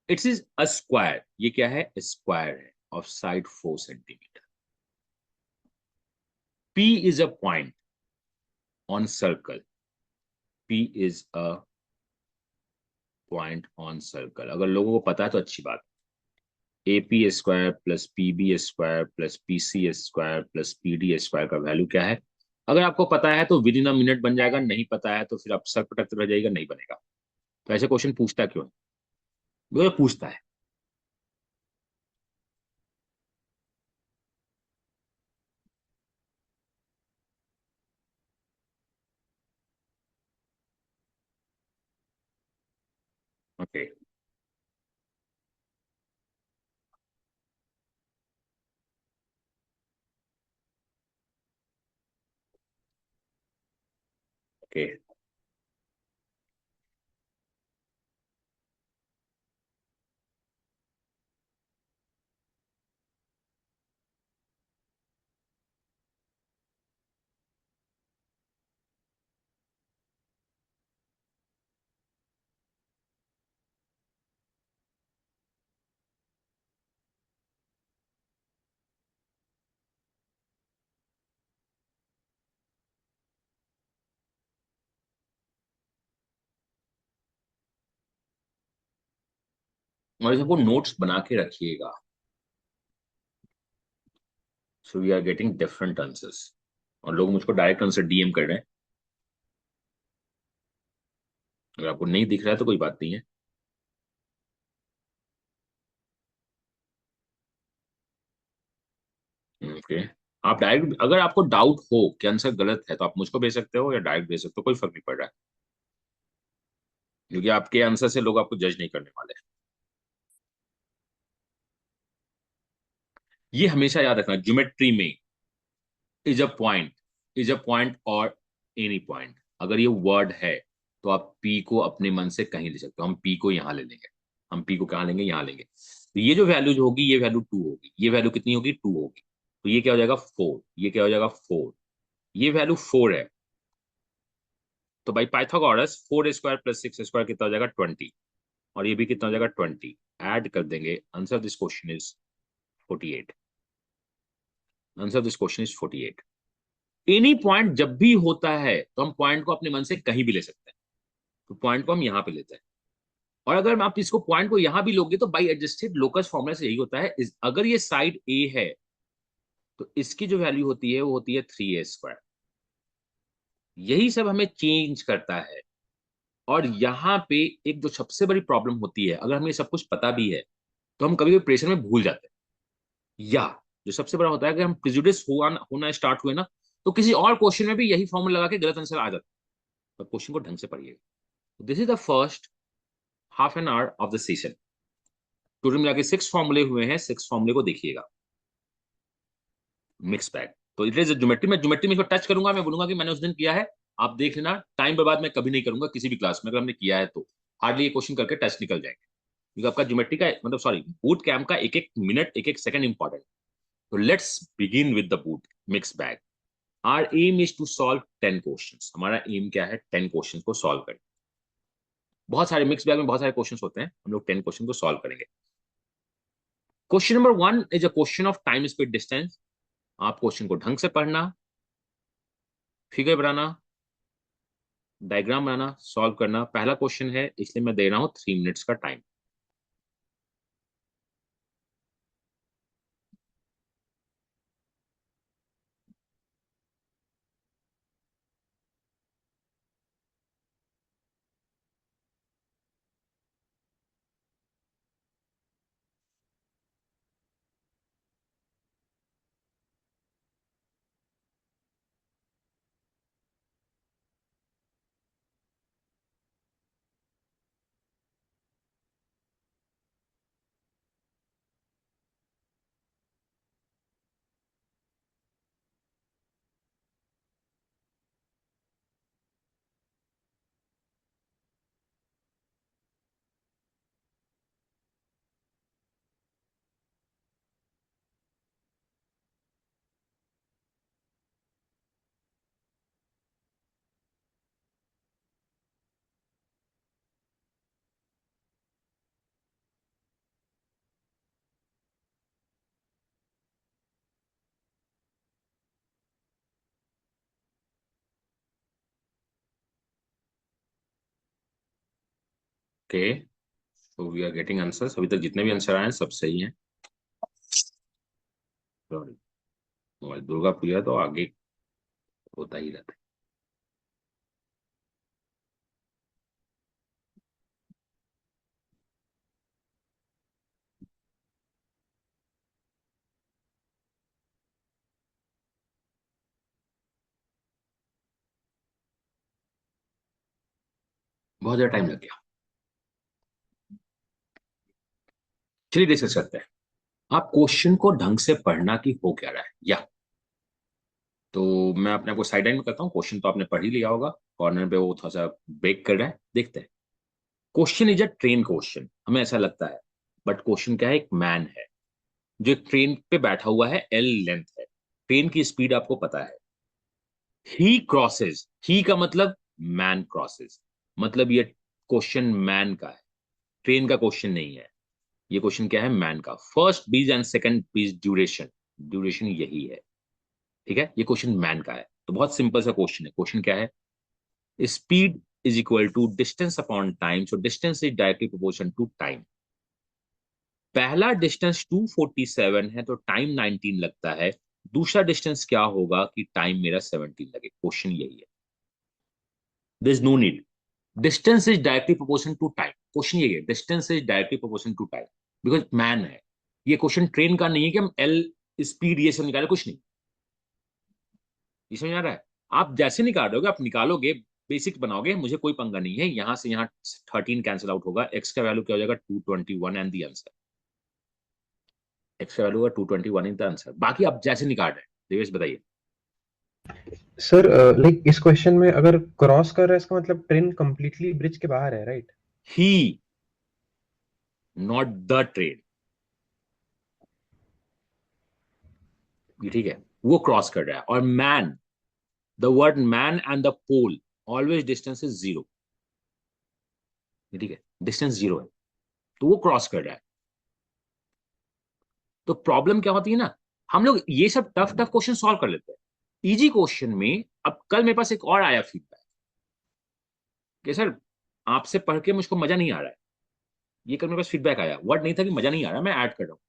It's is a square, ये क्या है, स्क्वायर है of side 4 centimetre. P is a point on circle, P is a point on circle। अगर लोगों को पता है तो अच्छी बात। A P square plus P B square plus P C square plus P D square का वैल्यू क्या है। अगर आपको पता है तो विद इन अ मिनट बन जाएगा, नहीं पता है तो फिर आप सर पटकते रह जाएगा, नहीं बनेगा। तो ऐसे क्वेश्चन पूछता क्यों है, वो पूछता है। ओके, ओके, और सबको नोट्स बना के रखिएगा। So we are getting different answers, और लोग मुझको डायरेक्ट आंसर डीएम कर रहे हैं। अगर आपको नहीं दिख रहा है तो कोई बात नहीं है। ओके, आप डायरेक्ट, अगर आपको डाउट हो कि आंसर गलत है तो आप मुझको भेज सकते हो या डायरेक्ट भेज सकते हो, कोई फर्क नहीं पड़ रहा है, क्योंकि आपके आंसर से लोग आपको जज नहीं करने वाले। ये हमेशा याद रखना, ज्योमेट्री में इज अ पॉइंट और एनी पॉइंट। अगर ये वर्ड है तो आप पी को अपने मन से कहीं ले सकते हो। हम पी को यहाँ ले लेंगे, हम पी को कहाँ लेंगे, यहाँ लेंगे। तो ये जो वैल्यूज होगी, ये वैल्यू 2 होगी, ये वैल्यू कितनी होगी, 2 होगी। तो ये क्या हो जाएगा, 4। ये क्या हो जाएगा, 4। ये वैल्यू 4 है। तो भाई पाइथागोरस 4 स्क्वायर प्लस 6 स्क्वायर कितना हो जाएगा, 20। और ये भी कितना हो जाएगा, 20। ऐड कर देंगे। Answer this question is 48। Answer this question is 48। Any point जब भी होता है तो हम पॉइंट को अपने मन से कहीं भी ले सकते हैं। तो पॉइंट को हम यहां पे लेते हैं। और अगर आप इसको पॉइंट को यहां भी लोगे तो बाई एडजस्टेड लोकस फॉर्मूला से यही होता है, अगर ये साइड ए है तो इसकी जो वैल्यू होती है वो होती है 3a स्क्वायर। यही सब हमें चेंज करता है। और यहाँ पे एक जो सबसे बड़ी प्रॉब्लम होती है, अगर हमें सब कुछ पता भी है तो हम कभी कभी प्रेशर में भूल जाते हैं। या जो सबसे बड़ा होता है कि हम प्रिजुडिस होना स्टार्ट हुए ना, तो किसी और क्वेश्चन में भी यही फॉर्मूला लगा के गलत आंसर आ जाता है। तो क्वेश्चन को ढंग से पढ़िएगा। This is the first half an hour of the session. Total मिला के 6 फॉर्मूले हुए हैं। 6 फॉर्मूले को देखिएगा। मिक्स बैग, तो इट इज ज्योमेट्री। मैं ज्योमेट्री में इसको टच करूंगा, मैं बोलूंगा कि मैंने उस दिन किया है। आप देख लेना, टाइम बर्बाद मैं कभी नहीं करूंगा किसी भी क्लास में। अगर हमने किया है तो हार्डली ये क्वेश्चन करके टेस्ट निकल जाएंगे, क्योंकि आपका ज्योमेट्री का मतलब सॉरी बूट कैम्प का एक एक मिनट एक एक सेकंड इंपॉर्टेंट। तो let's begin with the boot mix bag. Our aim is to solve 10 questions. हमारा एम क्या है, 10 क्वेश्चंस को सॉल्व करें। बहुत सारे मिक्स बैग में बहुत सारे क्वेश्चंस होते हैं, हम लोग 10 क्वेश्चन को सॉल्व करेंगे। Question number 1 is a question of time speed distance. आप क्वेश्चन को ढंग से पढ़ना, फिगर बनाना, डायग्राम बनाना, सॉल्व करना। पहला क्वेश्चन है इसलिए मैं दे रहा हूं 3 मिनट्स का टाइम। ओके, तो वी आर गेटिंग आंसर्स। अभी तक जितने भी आंसर आए हैं सब सही हैं। सॉरी, दुर्गा पूजा तो आगे होता ही रहता है। बहुत ज्यादा टाइम लग गया। चलिए डिस्कस करते हैं। आप क्वेश्चन को ढंग से पढ़ना कि हो क्या रहा है, या तो मैं अपने आप को साइड लाइन में करता हूँ। क्वेश्चन तो आपने पढ़ ही लिया होगा, कॉर्नर पे वो थोड़ा सा ब्रेक कर रहा है, देखते हैं। Question is a train question, हमें ऐसा लगता है, बट क्वेश्चन क्या है, एक मैन है जो एक ट्रेन पे बैठा हुआ है, एल लेंथ है, ट्रेन की स्पीड आपको पता है। ही क्रॉसेज, ही का मतलब मैन क्रॉसेज, मतलब ये क्वेश्चन मैन का है, ट्रेन का क्वेश्चन नहीं है। ये क्वेश्चन क्या है, मैन का। फर्स्ट बीज एंड सेकंड बीज ड्यूरेशन, ड्यूरेशन यही है, ठीक है। ये क्वेश्चन मैन का है, तो बहुत सिंपल सा क्वेश्चन है। क्वेश्चन क्या है, speed is equal to distance upon time, so distance is directly proportion to time. पहला डिस्टेंस 247 है तो टाइम 19 लगता है, दूसरा डिस्टेंस क्या होगा कि टाइम मेरा 17 लगे। क्वेश्चन यही है, there is no need, distance is directly proportional to time. Question यही है, distance is directly proportional to time, because man है। ये क्वेश्चन ट्रेन का नहीं है कि हम एल स्पीड ये सब निकाले, कुछ नहीं। ये समझ आ रहा है? आप जैसे निकालोगे आप निकालोगे, बेसिक बनाओगे, मुझे कोई पंगा नहीं है। यहां से यहाँ 13 कैंसिल आउट होगा, एक्स का वैल्यू क्या हो जाएगा 221 एंड द आंसर, एक्स का वैल्यू होगा 221 इन द आंसर। बाकी आप जैसे निकाल रहे हैं, देवेश बताइए। सर लाइक इस क्वेश्चन में अगर क्रॉस कर रहा है इसका मतलब ट्रेन कंप्लीटली ब्रिज के बाहर है, right? He, not the train, ये ठीक है, वो क्रॉस कर रहा है। और man, the word man and the pole, always distance is zero, ठीक है, डिस्टेंस जीरो है, तो वो क्रॉस कर रहा है। तो प्रॉब्लम क्या होती है ना, हम लोग ये सब टफ टफ क्वेश्चन सॉल्व कर लेते हैं इजी क्वेश्चन में। अब कल मेरे पास एक और आया फीडबैक कि सर आपसे पढ़ के मुझको मजा नहीं आ रहा है। ये कल मेरे पास फीडबैक आया, वर्ड नहीं था कि मजा नहीं आ रहा, मैं ऐड कर रहा हूं।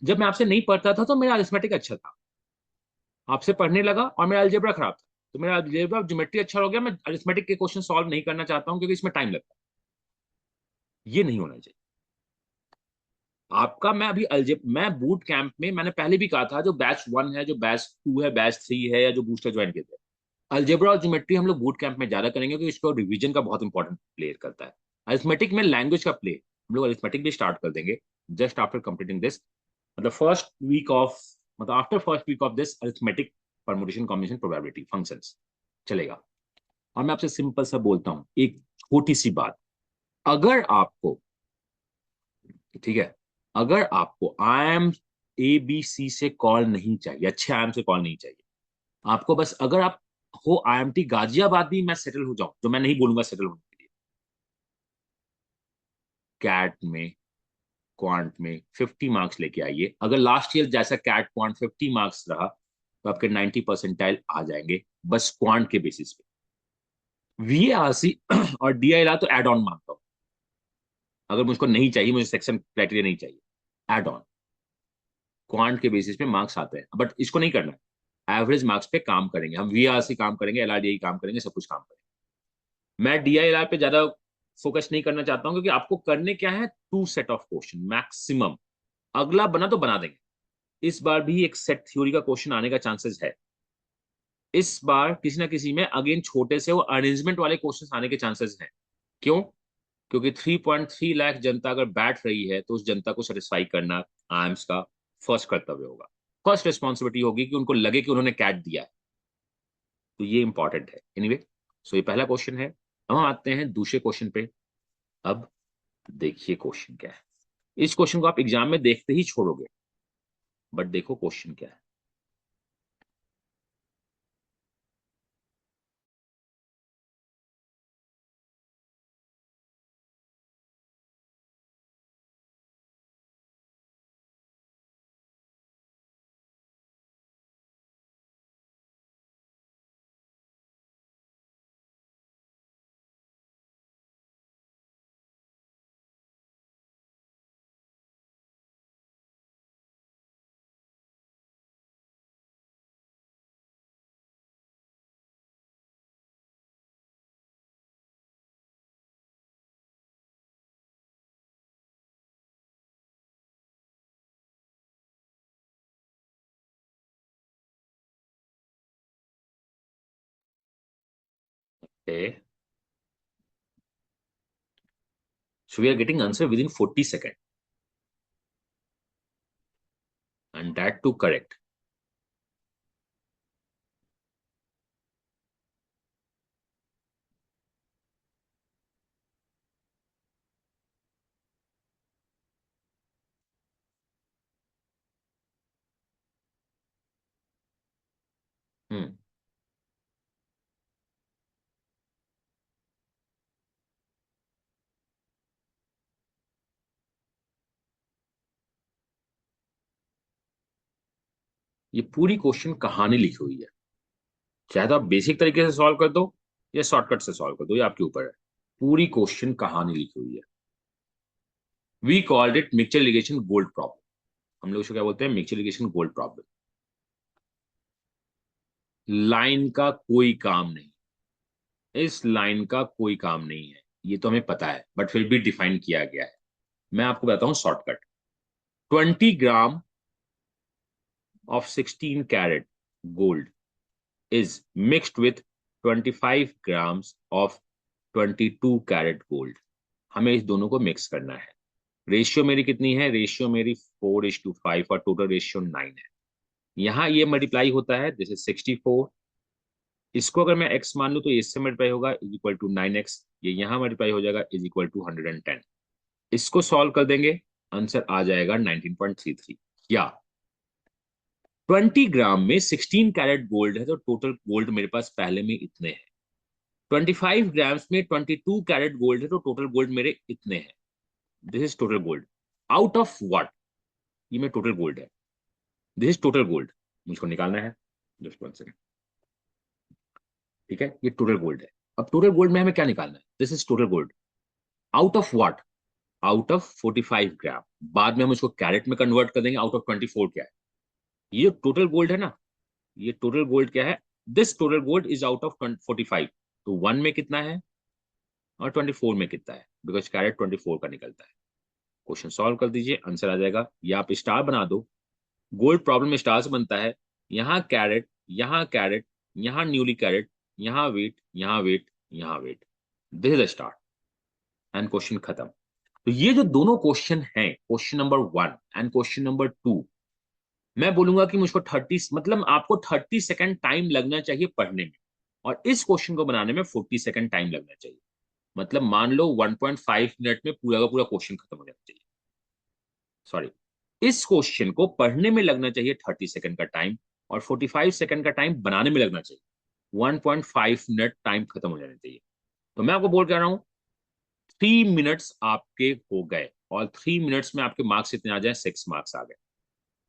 जब मैं आपसे नहीं पढ़ता था तो मेरा अरिथमेटिक अच्छा था, आपसे पढ़ने लगा और मेरा अलजेब्रा खराब था, तो मेरा अलजेब्रा ज्योमेट्री अच्छा हो गया, मैं अरिथमेटिक के क्वेश्चन सॉल्व नहीं करना चाहता हूं क्योंकि इसमें टाइम लगता है। ये नहीं होना चाहिए आपका। मैं अभी मैं बूट कैंप में, मैंने पहले भी कहा था, जो बैच 1 है, जो बैच 2 है, बैच 3 है, या जो बूस्टर ज्वाइन किए थे, अलजेब्रा और ज्योमेट्री हम लोग बूट कैंप में ज्यादा करेंगे क्योंकि इसको रिवीजन का बहुत इंपॉर्टेंट प्ले करता है। अरिथमेटिक में लैंग्वेज का प्ले, हम लोग अरिथमेटिक भी स्टार्ट कर देंगे जस्ट आफ्टर कंप्लीटिंग दिस, मतलब फर्स्ट वीक ऑफ, मतलब after first week of this arithmetic permutation combination probability functions चलेगा। और मैं आपसे सिंपल सा बोलता हूं एक छोटी सी बात, अगर आपको, ठीक है, अगर आपको आई एम ए बी सी से कॉल नहीं चाहिए, अच्छे आई एम से कॉल नहीं चाहिए आपको, बस अगर आप हो आईएमटी गाजियाबाद भी मैं सेटल हो जाऊं, जो मैं नहीं बोलूंगा सेटल होने के लिए, कैट में, क्वांट में 50 मार्क्स लेके आइए। अगर लास्ट ईयर जैसा कैट क्वांट 50 मार्क्स रहा तो आपके 90 परसेंटाइल आ जाएंगे, बस क्वांट के बेसिस पे। वीएआरसी और डीआईएलआर तो एड ऑन मानता हूं, अगर मुझको नहीं चाहिए, मुझे सेक्शन क्राइटेरिया नहीं चाहिए, एड ऑन क्वांट के बेसिस पे मार्क्स आते हैं, बट इसको नहीं करना है। एवरेज मार्क्स पे काम करेंगे हम, वीआरसी काम करेंगे, एलआरडीआई काम करेंगे, सब कुछ काम करेंगे। मैं डीआईएलआर पे ज्यादा फोकस नहीं करना चाहता हूं क्योंकि आपको करने क्या है, 2 सेट ऑफ क्वेश्चन मैक्सिमम, अगला बना तो बना देंगे। इस बार भी एक सेट थ्योरी का क्वेश्चन आने का चांसेस है, इस बार किसी ना किसी में अगेन छोटे से वो अरेंजमेंट वाले क्वेश्चन आने के चांसेस हैं। क्यों? क्योंकि 3.3 लाख जनता अगर बैठ रही है तो उस जनता को सेटिस्फाई करना आईएम्स का फर्स्ट कर्तव्य होगा, फर्स्ट रिस्पॉन्सिबिलिटी होगी कि उनको लगे कि उन्होंने कैट दिया है। तो ये इंपॉर्टेंट है। एनीवे, सो ये पहला क्वेश्चन है। अब हम आते हैं दूसरे क्वेश्चन पे। अब देखिए क्वेश्चन क्या है, इस क्वेश्चन को आप एग्जाम में देखते ही छोड़ोगे, बट देखो क्वेश्चन क्या है। Okay. So we are getting answer within 40 seconds and that too correct. हम्म, ये पूरी क्वेश्चन कहानी लिखी हुई है, चाहे तो आप बेसिक तरीके से सॉल्व कर दो या शॉर्टकट से सॉल्व कर दो, ये आपके ऊपर है। पूरी क्वेश्चन कहानी लिखी हुई है। We called it mixture irrigation gold problem. हम लोग इसको क्या बोलते हैं? Mixture irrigation gold problem. Line का कोई काम नहीं, इस लाइन का कोई काम नहीं है, ये तो हमें पता है, बट फिर भी डिफाइन किया गया है। मैं आपको बताता हूं shortcut. 20 gram of 16 carat gold is mixed with 25 grams of 22 carat gold। हमें इस दोनों को मिक्स करना है। रेशियो मेरी कितनी है? रेशियो मेरी 4:5 और टोटल रेशियो 9 है। यहां ये मल्टीप्लाई होता है, दिस इज 64। इसको अगर मैं x मान लूं तो इससे मल्टीप्लाई होगा इज इक्वल टू 9x। ये यहां मल्टीप्लाई हो जाएगा इज इक्वल टू 110। इसको सॉल्व कर देंगे, आंसर आ जाएगा 19.33। या 20 ग्राम में 16 कैरेट गोल्ड है तो टोटल गोल्ड मेरे पास पहले में इतने हैं। 25 ग्राम्स में 22 कैरेट गोल्ड है तो टोटल गोल्ड मेरे इतने हैं। This is total gold. Out of what? ये मेरा टोटल गोल्ड है, दिस इज टोटल गोल्ड। मुझको निकालना है, जस्ट वन सेकंड। ठीक है, ये टोटल गोल्ड है। अब टोटल गोल्ड में हमें क्या निकालना है? This is total gold. Out of what? Out of 45 ग्राम। बाद में हम इसको कैरेट में कन्वर्ट कर देंगे। आउट ऑफ 24 क्या है? ये टोटल गोल्ड है ना, ये टोटल गोल्ड क्या है? This total gold is out of 45। तो 1 में कितना है और 24 में कितना है? बिकॉज कैरेट 24 का निकलता है। क्वेश्चन सॉल्व कर दीजिए, आंसर आ जाएगा। या आप स्टार बना दो, गोल्ड प्रॉब्लम में स्टार से बनता है। यहाँ कैरेट, यहाँ कैरेट, यहाँ न्यूली कैरेट, यहाँ वेट, यहाँ वेट, यहाँ weight, this is a star and question खत्म। तो ये जो दोनों क्वेश्चन हैं, question number 1 and question number 2, मैं बोलूंगा कि मुझको 30 मतलब आपको 30 सेकंड टाइम लगना चाहिए पढ़ने में, और इस क्वेश्चन को बनाने में 40 सेकंड टाइम लगना चाहिए। मतलब मान लो 1.5 मिनट में पूरा का पूरा क्वेश्चन खत्म हो जाना चाहिए। सॉरी, इस क्वेश्चन को पढ़ने में लगना चाहिए 30 सेकंड का टाइम, और 45 सेकंड का टाइम बनाने में लगना चाहिए। 1.5 मिनट टाइम खत्म हो जाना चाहिए। तो मैं आपको बोल के रहा हूं 3 मिनट्स आपके हो गए, और 3 मिनट्स में आपके मार्क्स इतने आ जाए, 6 मार्क्स आ गए।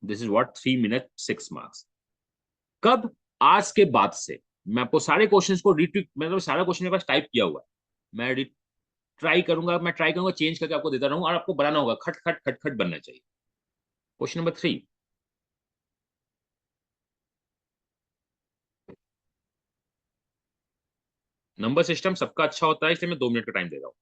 This is what 3 minute 6 marks. कब? आज के बाद से मैं आपको सारे क्वेश्चंस को रिट्वीट, मतलब सारा क्वेश्चन मेरे पास टाइप किया हुआ है, मैं ट्राई करूंगा चेंज करके आपको देता रहूंगा, और आपको बनाना होगा, खट खट खट खट बनना चाहिए। क्वेश्चन नंबर 3, नंबर सिस्टम सबका अच्छा होता है, इसलिए मैं 2 मिनट का टाइम दे रहा हूं।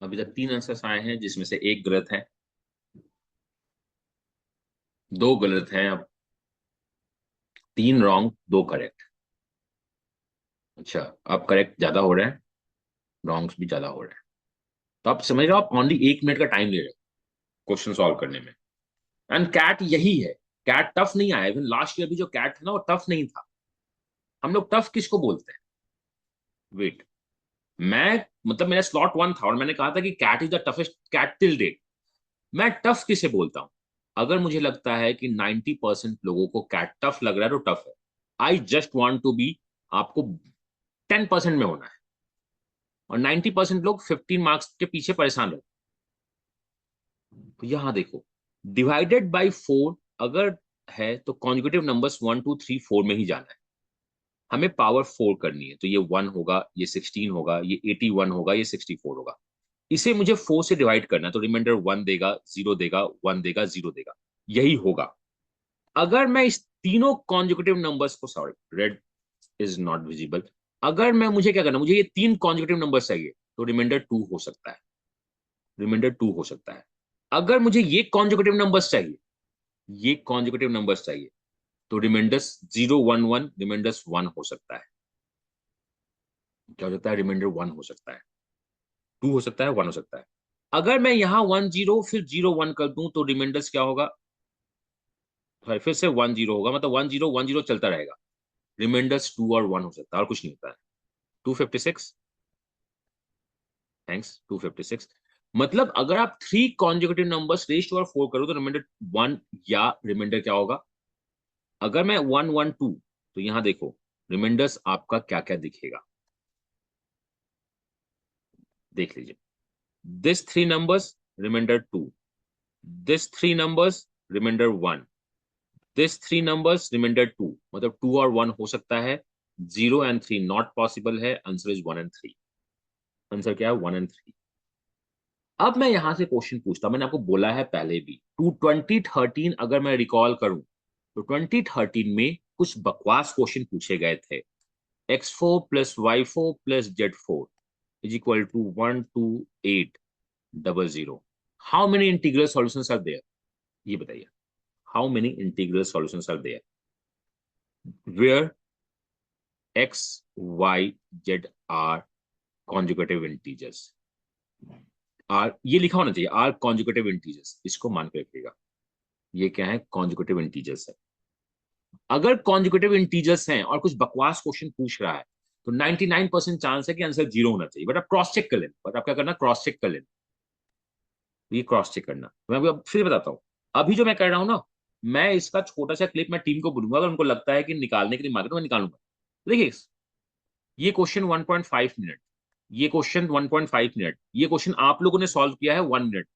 अभी तक 3 आंसर्स आए हैं, जिसमें से एक गलत है, 2 गलत हैं, अब 3 रॉन्ग 2 करेक्ट। अच्छा, अब करेक्ट ज्यादा हो रहा है, रॉन्ग्स भी ज्यादा हो रहे हैं। तो आप समझ रहे हो, आप ओनली 1 मिनट का टाइम ले रहे हो क्वेश्चन सॉल्व करने में। एंड कैट यही है, कैट टफ नहीं आया। इवन लास्ट ईयर भी जो कैट था ना, वो टफ नहीं था। हम लोग टफ किसको बोलते हैं? वेट, मैं मतलब मेरा स्लॉट 1 था और मैंने कहा था कि CAT is the toughest CAT till date. मैं टफ किसे बोलता हूं? अगर मुझे लगता है कि 90% लोगों को कैट टफ लग रहा है तो टफ है। I just want to be, आपको 10% में होना है, और 90% लोग 15 मार्क्स के पीछे परेशान रहते। तो यहां देखो, डिवाइडेड बाई 4 अगर है तो कॉन्जुगेटिव नंबर्स 1 2 3 4 में ही जाना है। हमें पावर 4 करनी है, तो ये 1 होगा, ये 16 होगा, ये 81 होगा, ये 64 होगा। इसे मुझे 4 से डिवाइड करना है, तो रिमाइंडर 1 देगा, 0 देगा, 1 देगा, 0 देगा, यही होगा। अगर मैं इस तीनों कॉन्जुगेटिव नंबर्स को, sorry red is not visible, अगर मैं, मुझे क्या करना, मुझे ये 3 कॉन्जुगेटिव नंबर्स चाहिए। तो रिमाइंडर 2 हो सकता है, रिमाइंडर 2 हो सकता है। अगर मुझे ये कॉन्जुगेटिव नंबर्स चाहिए, ये कॉन्जुगेटिव नंबर्स चाहिए, तो रिमाइंडर्स 0 1 1 रिमाइंडर्स 1 हो सकता है। क्या हो सकता है? रिमाइंडर 1 हो सकता है, 2 हो सकता है, 1 हो सकता है। अगर मैं यहां 1 0 फिर 0 1 कर दूं तो रिमाइंडर्स क्या होगा? फिर से 1 0 होगा, मतलब 1 0 1 0 चलता रहेगा। रिमाइंडर्स 2 और 1 हो सकता है और कुछ नहीं होता है। 256, थैंक्स, 256। मतलब अगर आप 3 conjugative numbers raise to power 4 करो तो रिमाइंडर 1 या रिमाइंडर क्या होगा? अगर मैं 1 1 2, तो यहां देखो रिमाइंडर्स आपका क्या क्या दिखेगा, देख लीजिए। This 3 numbers reminder 2, this 3 numbers reminder 1, this 3 numbers reminder 2, मतलब 2 और 1 हो सकता है। 0 एंड 3 नॉट पॉसिबल है, आंसर इज 1 एंड 3। आंसर क्या है? 1 एंड 3। अब मैं यहां से क्वेश्चन पूछता हूं, मैंने आपको बोला है पहले भी, 2013 अगर मैं रिकॉल करूं तो 2013 में कुछ बकवास क्वेश्चन पूछे गए थे। x4 plus y4 plus z4 is equal to 12800। How many integral solutions are there? ये बताइए, how many integral solutions are there where x y z are conjugative integers? आर ये लिखा होना चाहिए, आर कॉन्जुगेटिव इंटीजर्स, इसको मान के रखिएगा। ये क्या है? कॉन्जुगेटिव इंटीजर्स है। अगर कॉन्जुगेटिव इंटीजर्स हैं और कुछ बकवास क्वेश्चन पूछ रहा है तो 99% चांस है कि आंसर 0 होना चाहिए। बट आप क्रॉस चेक कर लेना, बट आप क्या करना? क्रॉस चेक कर लेना, ये क्रॉस चेक करना। मैं अभी फिर बताता हूँ। अभी जो मैं कर रहा हूँ ना, मैं इसका छोटा सा क्लिप मैं टीम को बोलूंगा, अगर उनको लगता है कि निकालने के लिए मांगे तो मैं निकालूंगा। देखिए, ये क्वेश्चन 1.5 मिनट, ये क्वेश्चन 1.5 मिनट, ये क्वेश्चन आप लोगों ने सॉल्व किया है 1 मिनट,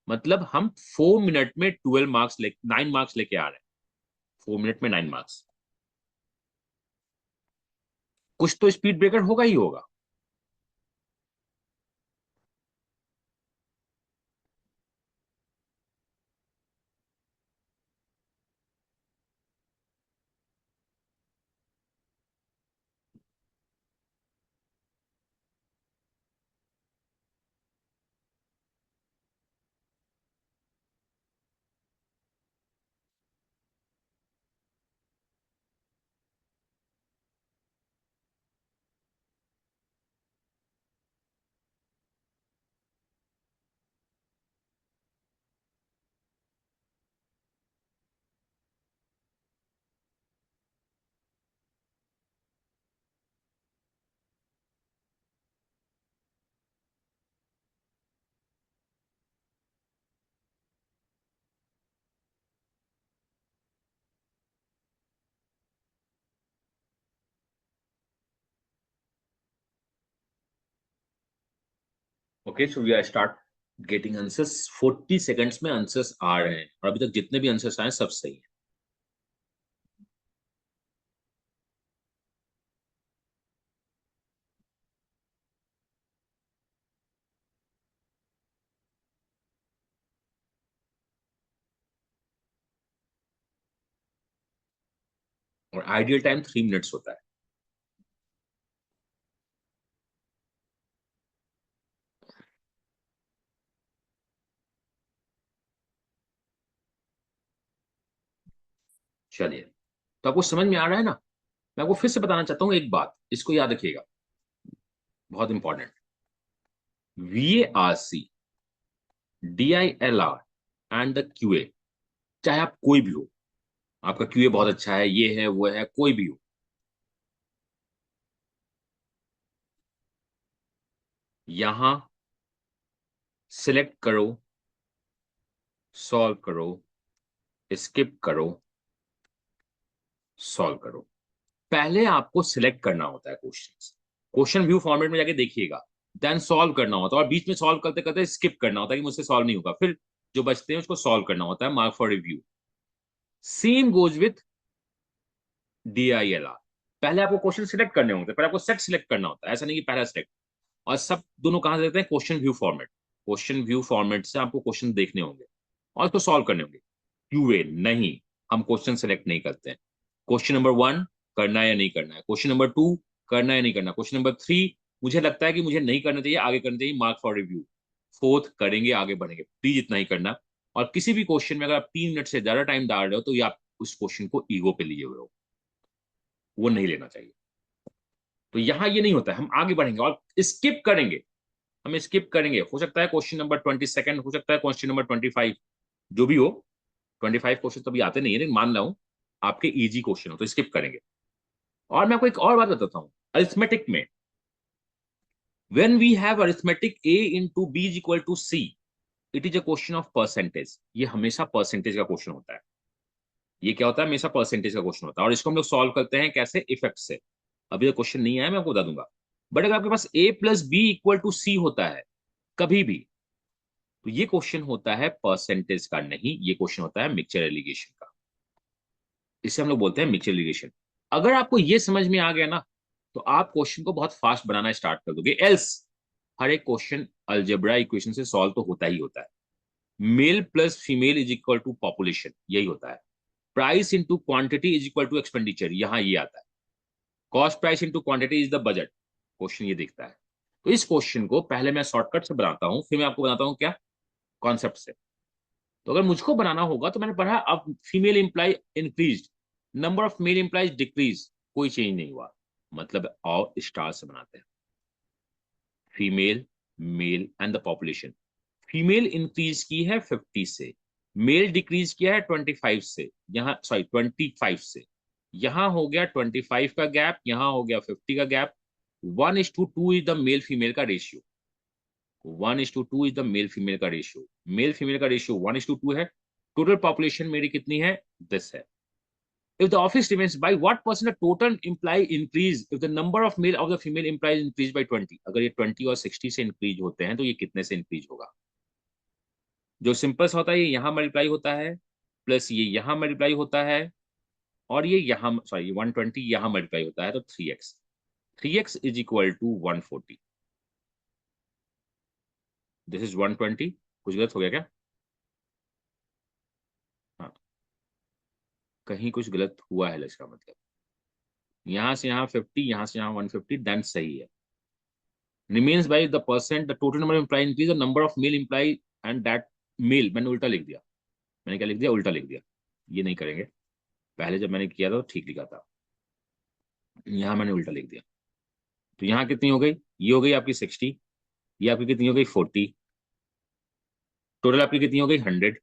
मतलब हम 4 मिनट में 12 मार्क्स 9 मार्क्स लेके आ रहे हैं। 4 मिनट में 9 मार्क्स, कुछ तो स्पीड ब्रेकर होगा ही होगा। Okay, so we are start getting answers. 40 seconds में आंसर्स आ रहे हैं और अभी तक जितने भी आंसर्स आए सब सही है। और आइडियल टाइम 3 मिनट्स होता है। चलिए, तो आपको समझ में आ रहा है ना? मैं आपको फिर से बताना चाहता हूँ एक बात, इसको याद रखिएगा, बहुत important. VARC, DILR and the QA, चाहे आप कोई भी हो, आपका QA बहुत अच्छा है, ये है वो है, कोई भी हो, यहां सिलेक्ट करो, सॉल्व करो, स्किप करो, सॉल्व करो। पहले आपको सिलेक्ट करना होता है क्वेश्चंस, क्वेश्चन व्यू फॉर्मेट में जाके देखिएगा, देन सॉल्व करना होता है और बीच में सॉल्व करते करते स्किप करना होता है कि मुझसे सॉल्व नहीं होगा, फिर जो बचते हैं उसको सॉल्व करना होता है, mark for review. Same goes with DILR। पहले आपको क्वेश्चन सिलेक्ट करने होते हैं, पहले आपको सेट सिलेक्ट करना होता है, ऐसा नहीं कि पहला सिलेक्ट। और सब दोनों कहां से देखते हैं? Question view format. Question view format से आपको क्वेश्चन देखने होंगे और उसको सॉल्व करने होंगे। QA नहीं, हम क्वेश्चन सेलेक्ट नहीं करते हैं। क्वेश्चन नंबर 1 करना है या नहीं करना है, क्वेश्चन नंबर 2 करना है या नहीं करना, क्वेश्चन नंबर 3 मुझे लगता है कि मुझे नहीं करना चाहिए, आगे करना चाहिए, मार्क फॉर रिव्यू, फोर्थ करेंगे, आगे बढ़ेंगे, प्लीज इतना ही करना। और किसी भी क्वेश्चन में अगर आप 3 मिनट से ज्यादा टाइम डाल रहे हो तो ये आप उस क्वेश्चन को ईगो पे लिए हुए हो, वो नहीं लेना चाहिए। तो यहां ये नहीं होता है, हम आगे बढ़ेंगे और स्किप करेंगे, हम स्किप करेंगे। हो सकता है क्वेश्चन नंबर 22, हो सकता है क्वेश्चन नंबर 25, जो भी हो। 25 क्वेश्चन तो अभी आते नहीं है, लेकिन मान रहा हूं आपके इजी क्वेश्चन हो तो स्किप करेंगे। और मैं आपको एक और बात बताता हूँ, अरिथमेटिक में when we have arithmetic a into b is equal to c, it is a question of percentage। ये हमेशा परसेंटेज का क्वेश्चन होता है, ये क्या होता है, हमेशा परसेंटेज का क्वेश्चन होता है। और इसको हम लोग सॉल्व करते हैं कैसे, इफेक्ट से। अभी तो क्वेश्चन नहीं आया, मैं आपको बता दूंगा। बट अगर आपके पास a plus B equal to C होता है कभी भी, तो ये क्वेश्चन होता है परसेंटेज का नहीं, ये क्वेश्चन होता है मिक्सचर एलिगेशन का। इसे हम लोग बोलते हैं मिक्सचर एलिगेशन। अगर आपको ये समझ में आ गया ना, तो आप क्वेश्चन को बहुत फास्ट बनाना स्टार्ट कर दोगे। एल्स हर एक क्वेश्चन अलजेब्रा इक्वेशन से सॉल्व तो होता ही होता है। Male plus female is equal to population, यही होता है। Price into quantity is equal to expenditure, यहां ये आता है। Cost price into quantity is the budget, question ये दिखता है। तो इस क्वेश्चन को पहले मैं शॉर्टकट से बनाता हूं, फिर मैं आपको बताता हूं क्या, कॉन्सेप्ट से। तो अगर मुझको बनाना होगा तो मैंने पढ़ा, अब female imply increase, number of male implies decrease, कोई चेंज नहीं हुआ, मतलब और स्टार से बनाते हैं। Female, male and the population. Female increase की है 50 से, मेल डिक्रीज किया है 25 से, यहाँ सॉरी 25 से, यहां हो गया 25 का गैप, यहां हो गया 50 का gap. 1:2 is the male female का ratio, 1:2 is the male female का रेशियो। मेल फीमेल का रेशियो 1:2 है। टोटल पॉपुलेशन मेरी कितनी है, 10 है। If the office remains, by what percent the total employee increase if the number of male of the female employees increase by 20? अगर ये 20 और 60 से इंक्रीज होते हैं तो ये कितने से इंक्रीज होगा। जो सिंपल सा होता है, ये यहाँ मल्टीप्लाई होता है, प्लस ये यहाँ मल्टीप्लाई होता है, और ये यहाँ सॉरी 120 यहाँ मल्टीप्लाई होता है, तो 3x, 3x is equal to 140। This is 120। कुछ गलत हो गया क्या, हाँ कहीं कुछ गलत हुआ है इसका मतलब, यहाँ से यहाँ 50, यहाँ से यहाँ 150, देन सही है। remains by the percent the total number of employee increase the number of male employee and that male, मैंने उल्टा लिख दिया, मैंने क्या लिख दिया, उल्टा लिख दिया। ये नहीं करेंगे, पहले जब मैंने किया था तो ठीक लिखा था, यहाँ मैंने उल्टा लिख दिया। तो यहाँ कितनी हो गई, ये हो गई आपकी 60, ये आपकी कितनी हो गई 40, टोटल आपकी कितनी हो गई 100,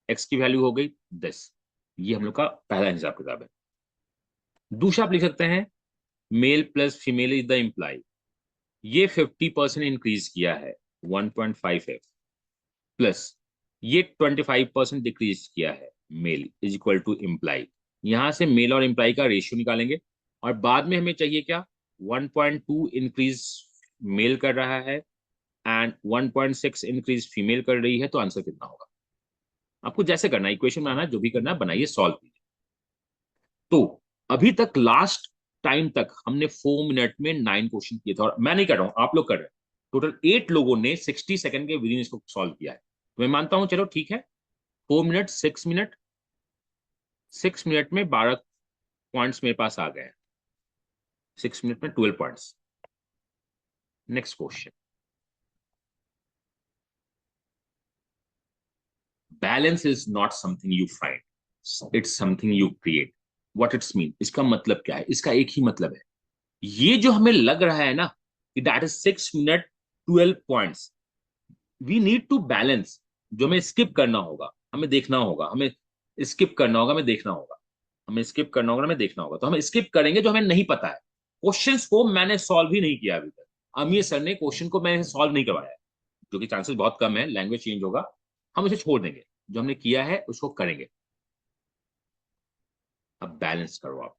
एक्स की वैल्यू हो गई 10। ये हम लोग का पहला हिसाब किताब है। दूसरा आप लिख सकते हैं, male plus female is the employ, ये 50% इंक्रीज किया है 1.5f, प्लस ये 25% डिक्रीज किया है, male is equal to employee. यहां से मेल और इम्प्लाई का रेशियो निकालेंगे, और बाद में हमें चाहिए क्या, 1.2 इंक्रीज मेल कर रहा है एंड 1.6 इंक्रीज फीमेल कर रही है, तो आंसर कितना होगा। आपको जैसे करना है, इक्वेशन बनाना है, जो भी करना है बनाइए, सॉल्व कीजिए। तो अभी तक लास्ट टाइम तक हमने 4 मिनट में 9 क्वेश्चन किए थे, और मैं नहीं कर रहा हूं, आप लोग कर रहे हैं। टोटल 8 लोगों ने 60 सेकंड के विद इन इसको सॉल्व किया है, तो मैं मानता हूं चलो ठीक है, 4 मिनट 6 मिनट, 6 मिनट में 12 पॉइंट्स मेरे पास आ गए हैं, 6 मिनट में 12 points. Next question, balance is not something you find, it's something you create. What it's mean, इसका मतलब क्या है, इसका एक ही मतलब है, ये जो हमें लग रहा है ना कि that is 6 minute 12 points, we need to balance. जो हमें स्किप करना होगा, हमें देखना होगा, हमें स्किप करना होगा, हमें देखना होगा, हमें स्किप करना होगा, हमें देखना होगा। तो हम स्किप करेंगे जो हमें नहीं पता है। क्वेश्चंस को मैंने सॉल्व ही नहीं किया अभी तक, अमीर सर ने क्वेश्चन को मैंने सॉल्व नहीं करवाया, जो कि चांसेस बहुत कम है, लैंग्वेज चेंज होगा, हम उसे छोड़ देंगे, जो हमने किया है उसको करेंगे। अब बैलेंस करो आप।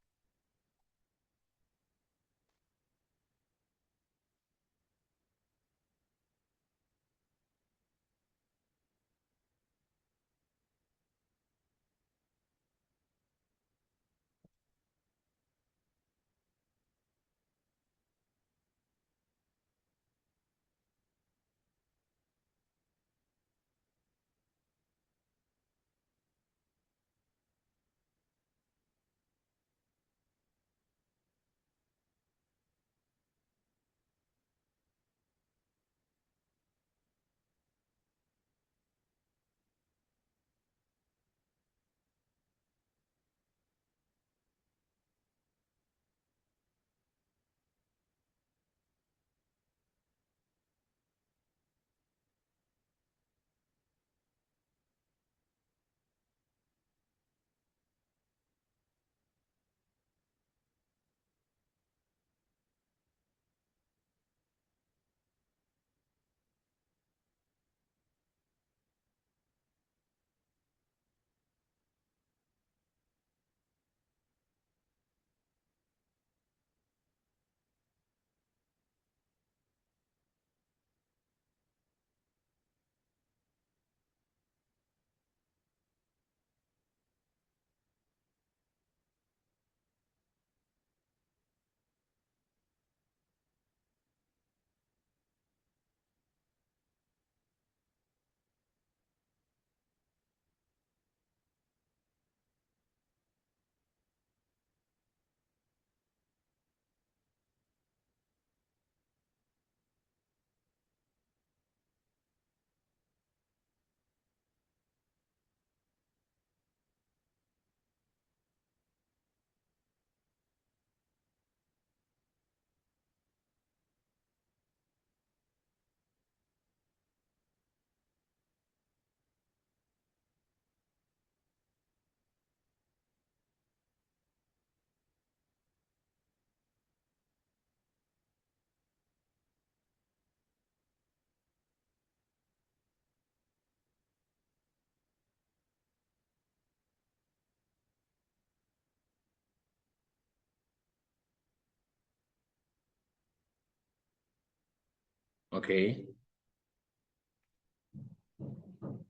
Okay.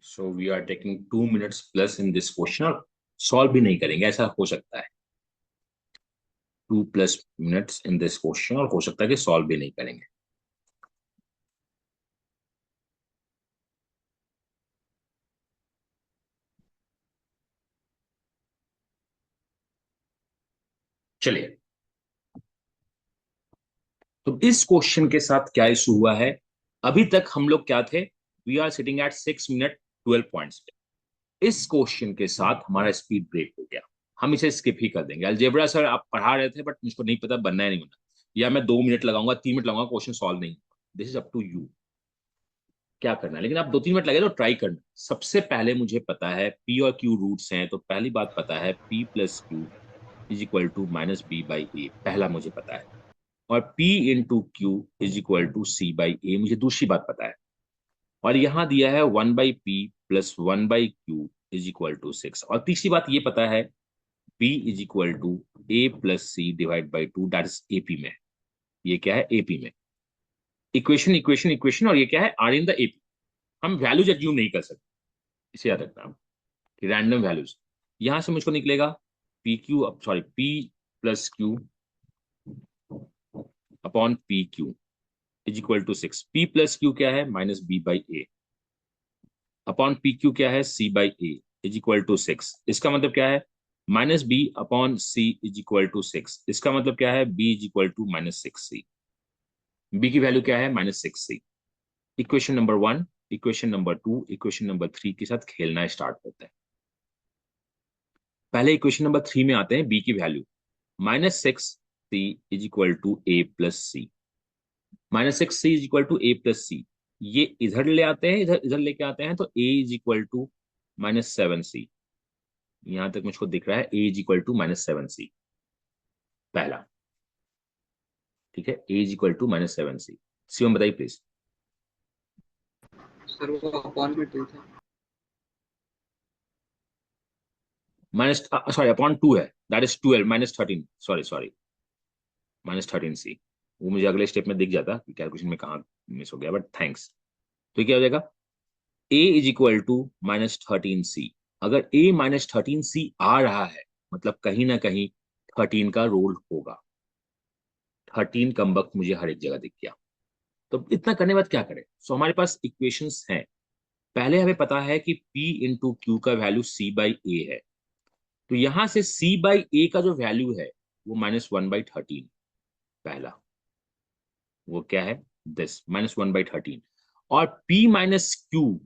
So we are taking 2 minutes plus in this question और सॉल्व भी नहीं करेंगे, ऐसा हो सकता है 2+ minutes in this question और हो सकता है कि सॉल्व भी नहीं करेंगे। चलिए, तो इस क्वेश्चन के साथ क्या इशू हुआ है, अभी तक हम लोग क्या थे, we are sitting at 6 minute 12 points पे। इस क्वेश्चन के साथ हमारा स्पीड ब्रेक हो गया, हम इसे स्किप ही कर देंगे। अलजेब्रा सर आप पढ़ा रहे थे बट मुझको नहीं पता बनना है नहीं बनना, या मैं 2 मिनट लगाऊंगा 3 मिनट लगाऊंगा, क्वेश्चन सॉल्व नहीं। This is up to you क्या करना है, लेकिन आप 2-3 मिनट लगे तो ट्राई करना। सबसे पहले मुझे पता है पी और क्यू रूट्स हैं, तो पहली बात पता है P plus Q is equal to minus B by A, पहला मुझे पता है। और P into Q is equal to C by A, मुझे दूसरी बात पता है। और यहां दिया है 1/p plus 1/q is equal to 6। और तीसरी बात ये पता है P is equal to a plus C divide by 2, that is AP में। ये क्या है, एपी में। इक्वेशन इक्वेशन इक्वेशन, और ये क्या है, आर इन द एपी। हम वैल्यूज एज्यूम नहीं कर सकते, इसे याद रखना कि रैंडम वैल्यूज। यहां से मुझको निकलेगा P Q, sorry P plus Q upon P Q is equal to 6। P plus Q क्या है, minus B by A, upon P Q क्या है, C by A is equal to 6। इसका मतलब क्या है, minus B upon C is equal to 6। इसका मतलब क्या है, B is equal to minus 6c। B की वैल्यू क्या है, minus 6c। Equation number 1, equation number 2, equation number 3 के साथ खेलना स्टार्ट करते हैं। पहले इक्वेशन नंबर 3 में आते हैं, बी की value minus 6c is equal to A plus C. Minus 6c is equal to A plus C, ये इधर ले आते हैं, इधर इधर लेके आते हैं, तो a is equal to minus 7c। यहां तक मुझको दिख रहा है a is equal to minus 7c, पहला। ठीक है, a is equal to minus 7c। Shivam बताइए प्लीज। सर वो अपॉन में 2 था। माइनस, सॉरी अपॉन 2 है, that is 12 minus 13, sorry sorry, minus 13c। वो मुझे अगले स्टेप में दिख जाता कि कैलकुलेशन में कहाँ मिस हो गया, बट थैंक्स। तो क्या हो जाएगा, a is equal to minus 13c। अगर a माइनस 13c आ रहा है, मतलब कहीं ना कहीं 13 का रोल होगा। 13 कम वक्त मुझे हर एक जगह दिख गया। तो इतना करने के बाद क्या करें, सो हमारे पास इक्वेशंस हैं। पहले हमें पता है कि P इंटू क्यू का वैल्यू C बाई ए है, तो यहां से C बाई ए का जो वैल्यू है वो -1/13, पहला वो क्या है, दिस -1/13। और P माइनस क्यू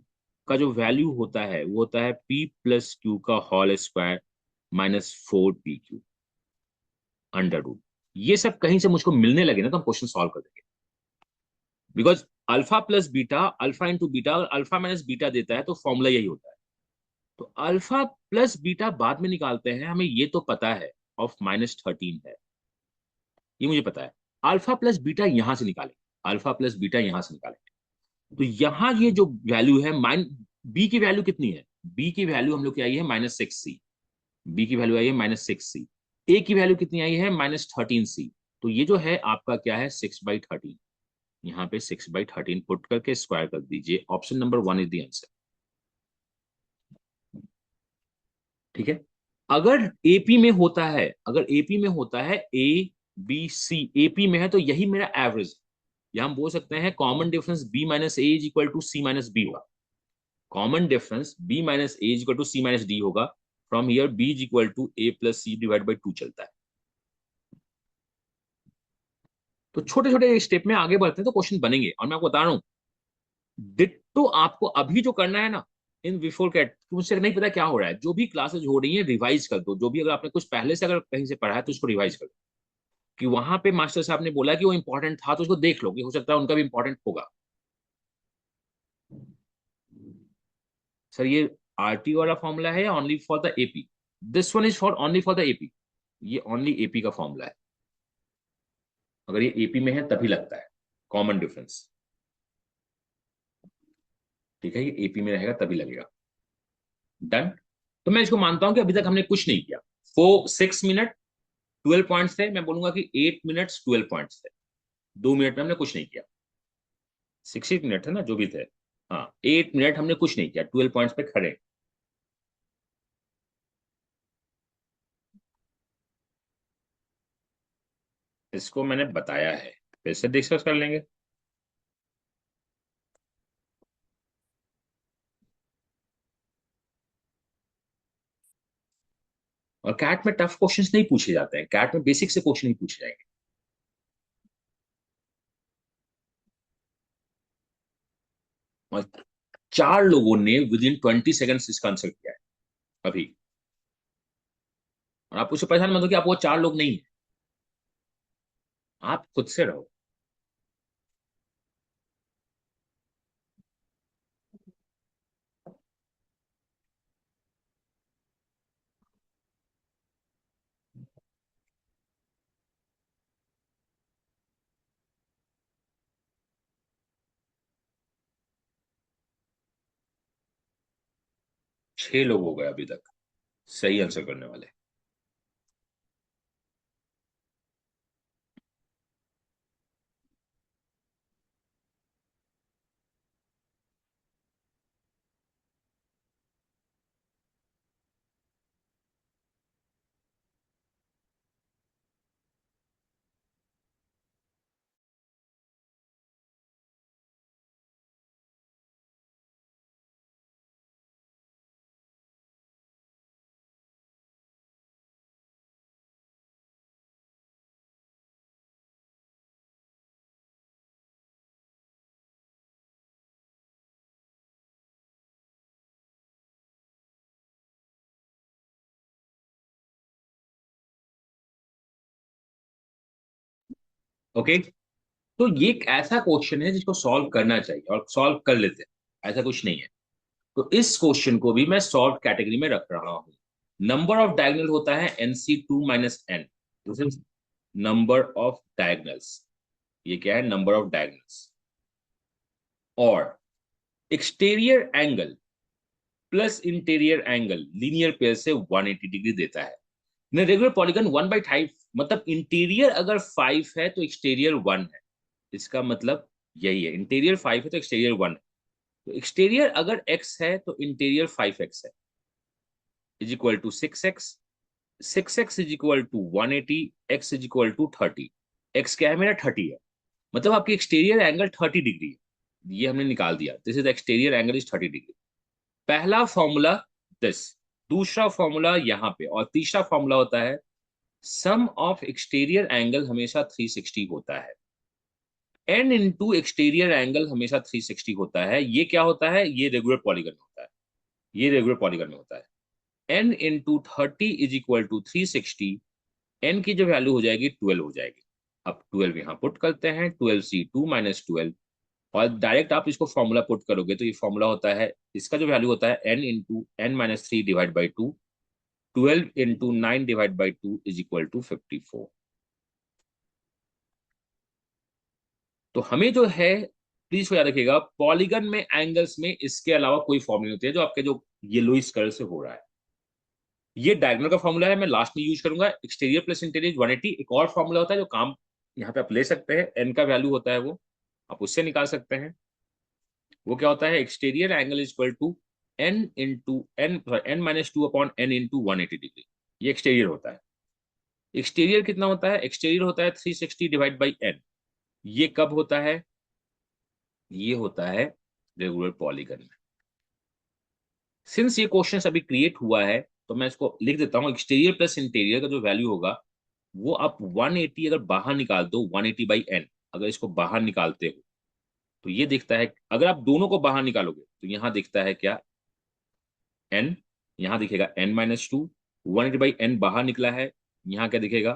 का जो वैल्यू होता है वो होता है P प्लस क्यू का whole square -4PQ under root. ये सब कहीं से मुझको मिलने लगे ना तो हम क्वेश्चन सॉल्व कर देंगे, because alpha plus beta, alpha into beta, और अल्फा माइनस बीटा देता है, तो फॉर्मूला यही होता है। तो अल्फा प्लस बीटा बाद में निकालते हैं, हमें ये तो पता है ऑफ -13 है, ये मुझे पता है। अल्फा प्लस बीटा यहां से निकालेंगे, अल्फा प्लस बीटा यहां से निकालेंगे। तो यहां ये जो वैल्यू है, बी की वैल्यू कितनी है, बी की वैल्यू हम लोग की आई है -6c। बी की वैल्यू आई है -6c। ए की वैल्यू कितनी आई है, -13c। तो ये जो है आपका क्या है, 6/13। यहाँ पे 6/13 पुट करके स्क्वायर कर दीजिए। Option number 1 is the answer. ठीक है, अगर एपी में होता है, अगर एपी में होता है ए बी सी, एपी में है तो यही मेरा एवरेज है, या हम बोल सकते हैं common difference B minus A is equal to C minus B होगा। Common difference B minus A is equal to C minus D होगा। From here B is equal to A plus C divide by 2 चलता है। तो छोटे छोटे step में आगे बढ़ते हैं तो क्वेश्चन बनेंगे। और मैं आपको बता रहा हूं, डिट्टो आपको अभी जो करना है ना, इन बिफोर कैट, मुझसे नहीं पता क्या हो रहा है, जो भी क्लासेस हो रही है रिवाइज कर दो। जो भी अगर आपने कुछ पहले से अगर कहीं से पढ़ा है तो उसको रिवाइज कर दो, कि वहां पे मास्टर साहब ने बोला कि वो इंपॉर्टेंट था, तो उसको देख लो कि हो सकता है उनका भी इंपॉर्टेंट होगा। सर ये आरटी वाला फॉर्मूला है या only for the AP? This one is for only for the AP. ये ओनली एपी का फॉर्मूला है, अगर ये एपी में है तभी लगता है कॉमन डिफरेंस। ठीक है, ये एपी में रहेगा तभी लगेगा। डन। तो मैं इसको मानता हूं कि अभी तक हमने कुछ नहीं किया। 6 मिनट 12 पॉइंट्स थे, मैं बोलूंगा कि 8 मिनट्स 12 पॉइंट्स थे। 2 मिनट में हमने कुछ नहीं किया। 6 मिनट है ना, जो भी थे। हाँ, 8 मिनट हमने कुछ नहीं किया, 12 पॉइंट्स पे खड़े। इसको मैंने बताया है, फिर से डिस्कस कर लेंगे। और कैट में टफ क्वेश्चंस नहीं पूछे जाते हैं, कैट में बेसिक से क्वेश्चन ही पूछे जाएंगे। और 4 लोगों ने विद इन 20 सेकंड्स इसका आंसर किया है अभी। और आप उससे परेशान मत हो कि आप वो 4 लोग नहीं है, आप खुद से रहो। छह लोग हो गए अभी तक सही आंसर करने वाले। ओके, तो ये एक ऐसा क्वेश्चन है जिसको सॉल्व करना चाहिए और सॉल्व कर लेते हैं, ऐसा कुछ नहीं है। तो इस क्वेश्चन को भी मैं सॉल्व कैटेगरी में रख रहा हूं। नंबर ऑफ डायगोनल होता है NC2 - N, this is number of diagonals. ये क्या है? Number of diagonals. और exterior angle plus interior angle linear pair से 180 डिग्री देता है। रेगुलर पॉलीगन 1/5, मतलब इंटीरियर अगर 5 है तो एक्सटीरियर 1 है। इसका मतलब यही है, इंटीरियर 5 है तो एक्सटीरियर 1 है। तो एक्सटीरियर अगर x है तो इंटीरियर 5x है, is equal to 6x। 6x is equal to 180, x is equal to 30। x क्या है मेरा? 30 है, मतलब आपकी एक्सटीरियर एंगल 30 डिग्री है। ये हमने निकाल दिया, this is exterior angle is 30 degree. पहला फॉर्मूला दिस, दूसरा फॉर्मूला यहाँ पे, और तीसरा फॉर्मूला होता है सम ऑफ एक्सटीरियर एंगल हमेशा 360 होता है। n इंटू एक्सटीरियर एंगल हमेशा 360 होता है। ये क्या होता है? ये रेगुलर पॉलीगन में होता है, ये रेगुलर पॉलीगन में होता है। n into 30 is equal to 360। n की जो वैल्यू हो जाएगी 12 हो जाएगी। अब 12 यहाँ पुट करते हैं, 12C2 - 12। और डायरेक्ट आप इसको फॉर्मूला पुट करोगे तो ये फॉर्मूला होता है, इसका जो वैल्यू होता है n into n - 3 divide by 2। 12 into 9 divide by 2 is equal to 54। तो हमें जो है, प्लीज को याद रखिएगा, पॉलीगन में एंगल्स में इसके अलावा कोई फॉर्म नहीं होती है जो आपके जो येलोइश कलर से हो रहा है। ये डायगोनल का फॉर्मूला है, मैं लास्ट में यूज करूंगा। Exterior plus interior 180। एक और फॉर्मूला होता है जो काम यहाँ पे आप ले सकते हैं, एन का वैल्यू होता है वो, आप उससे निकाल सकते हैं। वो क्या होता है? Exterior angle is equal to N into N n - 2 upon n into 180 degree. ये एक्सटीरियर होता है। एक्सटीरियर कितना होता है? एक्सटीरियर होता है 360 डिवाइड बाई n। ये कब होता है? ये होता है रेगुलर पॉलीगन में। सिंस ये क्वेश्चन अभी क्रिएट हुआ है तो मैं इसको लिख देता हूँ। एक्सटीरियर प्लस इंटीरियर का जो वैल्यू होगा वो आप 180 अगर बाहर निकाल दो, 180 बाई n, अगर इसको बाहर निकालते हो तो ये दिखता है। अगर आप दोनों को बाहर निकालोगे तो यहाँ दिखता है क्या? n। यहाँ दिखेगा n - 2। 180 बाई n बाहर निकला है, यहाँ क्या दिखेगा?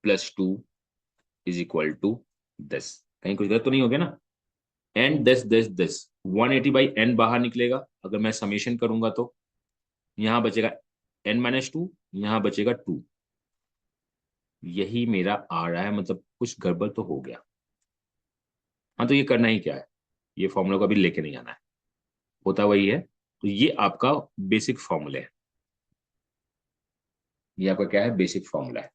+2 इज इक्वल टू दिस। कहीं कुछ गलत तो नहीं हो गया ना? एंड दिस 180 बाई n बाहर निकलेगा, अगर मैं समेशन करूंगा तो यहाँ बचेगा n - 2, यहाँ बचेगा 2। यही मेरा आ रहा है, मतलब कुछ गड़बड़ तो हो गया। हाँ, तो ये करना ही क्या है, ये फॉर्मूला को अभी लेके नहीं आना है, होता वही है। तो ये आपका बेसिक फॉर्मूला है, ये आपका क्या है? बेसिक फॉर्मूला है।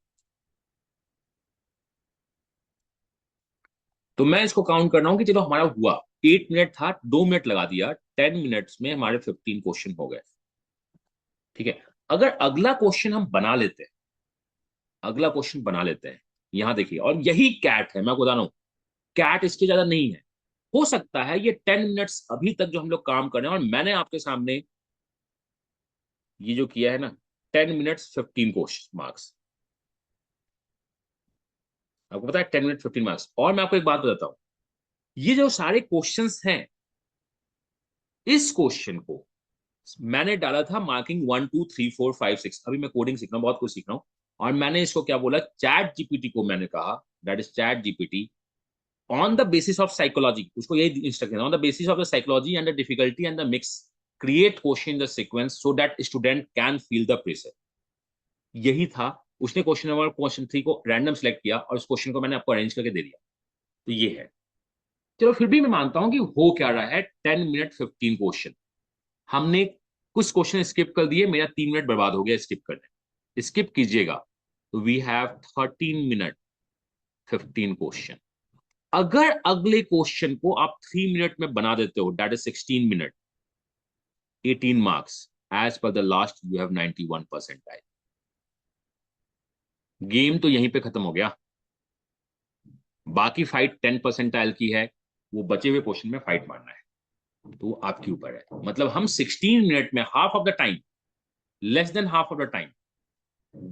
तो मैं इसको काउंट कर रहा हूं कि चलो हमारा हुआ 8 मिनट था, 2 मिनट लगा दिया, 10 मिनट्स में हमारे 15 क्वेश्चन हो गए। ठीक है, अगर अगला क्वेश्चन हम बना लेते हैं, अगला क्वेश्चन बना लेते हैं, यहां देखिए, और यही कैट है, मैं आपको बता रहा हूं, कैट इसके ज्यादा नहीं है। हो सकता है ये 10 मिनट्स अभी तक जो हम लोग काम कर रहे हैं, और मैंने आपके सामने ये जो किया है ना, 10 मिनट्स 15 क्वेश्चन मार्क्स, आपको पता है 10 मिनट 15 मार्क्स। और मैं आपको एक बात बताता हूं, ये जो सारे क्वेश्चंस हैं, इस क्वेश्चन को मैंने डाला था मार्किंग 1 2 3 4 5 6। अभी मैं कोडिंग सीख रहा हूं, बहुत कुछ सीख रहा हूं, और मैंने इसको क्या बोला, चैट जीपीटी को मैंने कहा, that is chat GPT on the basis of psychology, उसको यही instruction, on the basis of the psychology and the difficulty and the mix, create question in the sequence so that student can feel the pressure. यही था। उसने question number question 3 को random select किया, और उस question को मैंने आपको अरेंज करके दे दिया। तो ये है। चलो फिर भी मैं मानता हूं कि हो क्या रहा है, 10 मिनट 15 क्वेश्चन, हमने कुछ क्वेश्चन स्किप कर दिए, मेरा 3 मिनट बर्बाद हो गया स्किप करने, स्किप कीजिएगा, तो वी हैव 13 मिनट 15 क्वेश्चन। अगर अगले क्वेश्चन को आप 3 मिनट में बना देते हो, that is 16 minute, 18 marks, as per the last you have 91 percentile. Game तो यहीं पे खत्म हो गया। बाकी फाइट 10 परसेंटाइल की है, वो बचे हुए क्वेश्चन में फाइट मारना है, तो आपके ऊपर है। मतलब हम 16 मिनट में half of the time, less than half of the time,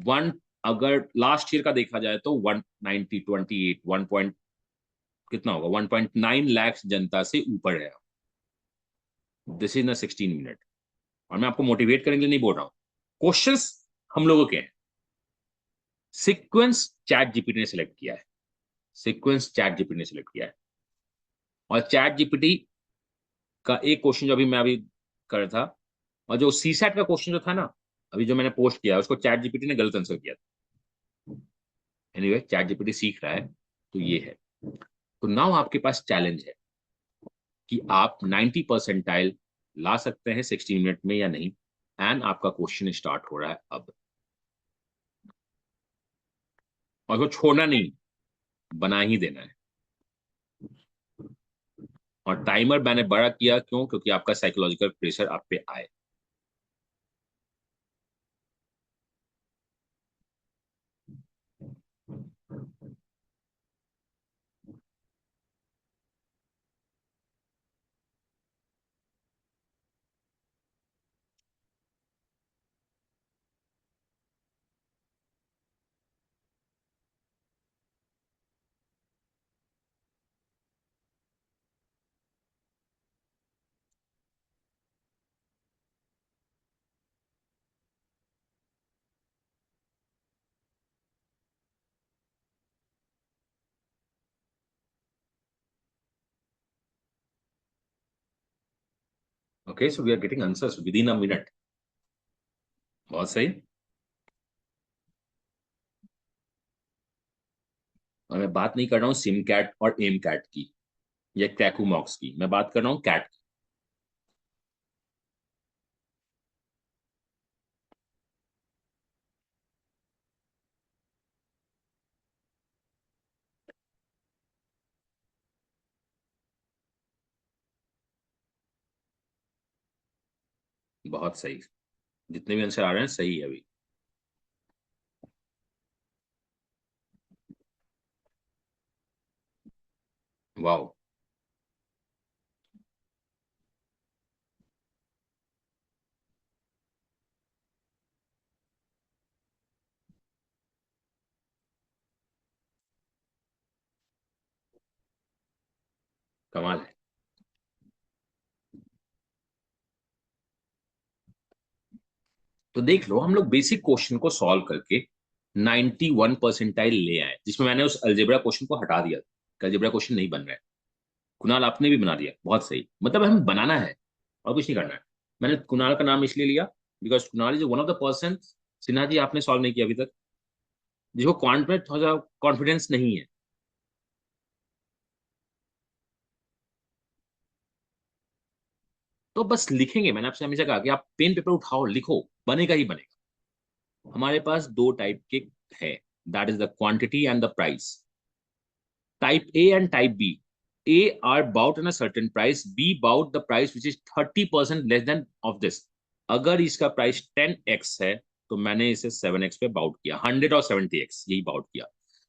one, अगर लास्ट ईयर का देखा जाए तो 190 28 1 पॉइंट कितना होगा, 1.9 लाख जनता से ऊपर है। दिस इज न 16 मिनट। और मैं आपको मोटिवेट करने के लिए नहीं बोल रहा हूं, क्वेश्चंस हम लोगों के हैं, सीक्वेंस चैट जीपीटी ने सिलेक्ट किया है, सीक्वेंस चैट जीपीटी ने सिलेक्ट किया है। और चैट जीपीटी का एक क्वेश्चन जो अभी मैं कर रहा था, और जो सीसैट का क्वेश्चन जो था ना, अभी जो मैंने पोस्ट किया, उसको चैट जीपीटी ने गलत आंसर किया था। एनीवे, चैट जीपीटी सीख रहा है, तो ये है। तो नाउ आपके पास चैलेंज है कि आप 90 परसेंटाइल ला सकते हैं 16 मिनट में या नहीं। एंड आपका क्वेश्चन स्टार्ट हो रहा है अब, और उसको छोड़ना नहीं, बना ही देना है। और टाइमर मैंने बड़ा किया क्यों, क्योंकि आपका साइकोलॉजिकल प्रेशर आप पे आए। Okay, so we are getting answers within a minute. बहुत सही। और मैं बात नहीं कर रहा हूँ सिम कैट और एम कैट की या कैकू मॉक्स की, मैं बात कर रहा हूँ कैट की। बहुत सही, जितने भी आंसर आ रहे हैं सही है अभी। वाओ, कमाल है। तो देख लो, हम लोग बेसिक क्वेश्चन को सॉल्व करके 91 परसेंटाइल ले आए, जिसमें मैंने उस अलजेब्रा क्वेश्चन को हटा दिया, अलजेब्रा क्वेश्चन नहीं बन रहा है। कुणाल आपने भी बना दिया, बहुत सही। मतलब हमें बनाना है और कुछ नहीं करना है। मैंने कुणाल का नाम इसलिए लिया because Kunal is one of the person, Sinha ji आपने सॉल्व नहीं किया अभी तक, जिसको कॉन्फिडेंस नहीं है। तो बस लिखेंगे, मैंने आपसे हमेशा कहा कि आप पेन पेपर उठाओ, लिखो, बनेगा ही बनेगा। हमारे पास दो टाइप के है, that is the quantity and the price. type A and type B. A are bought in a certain price, B bought the price which is 30% less than of this. अगर इसका प्राइस 10x है तो मैंने इसे 7x पे bought किया, 100 और 70x यही बाउट किया.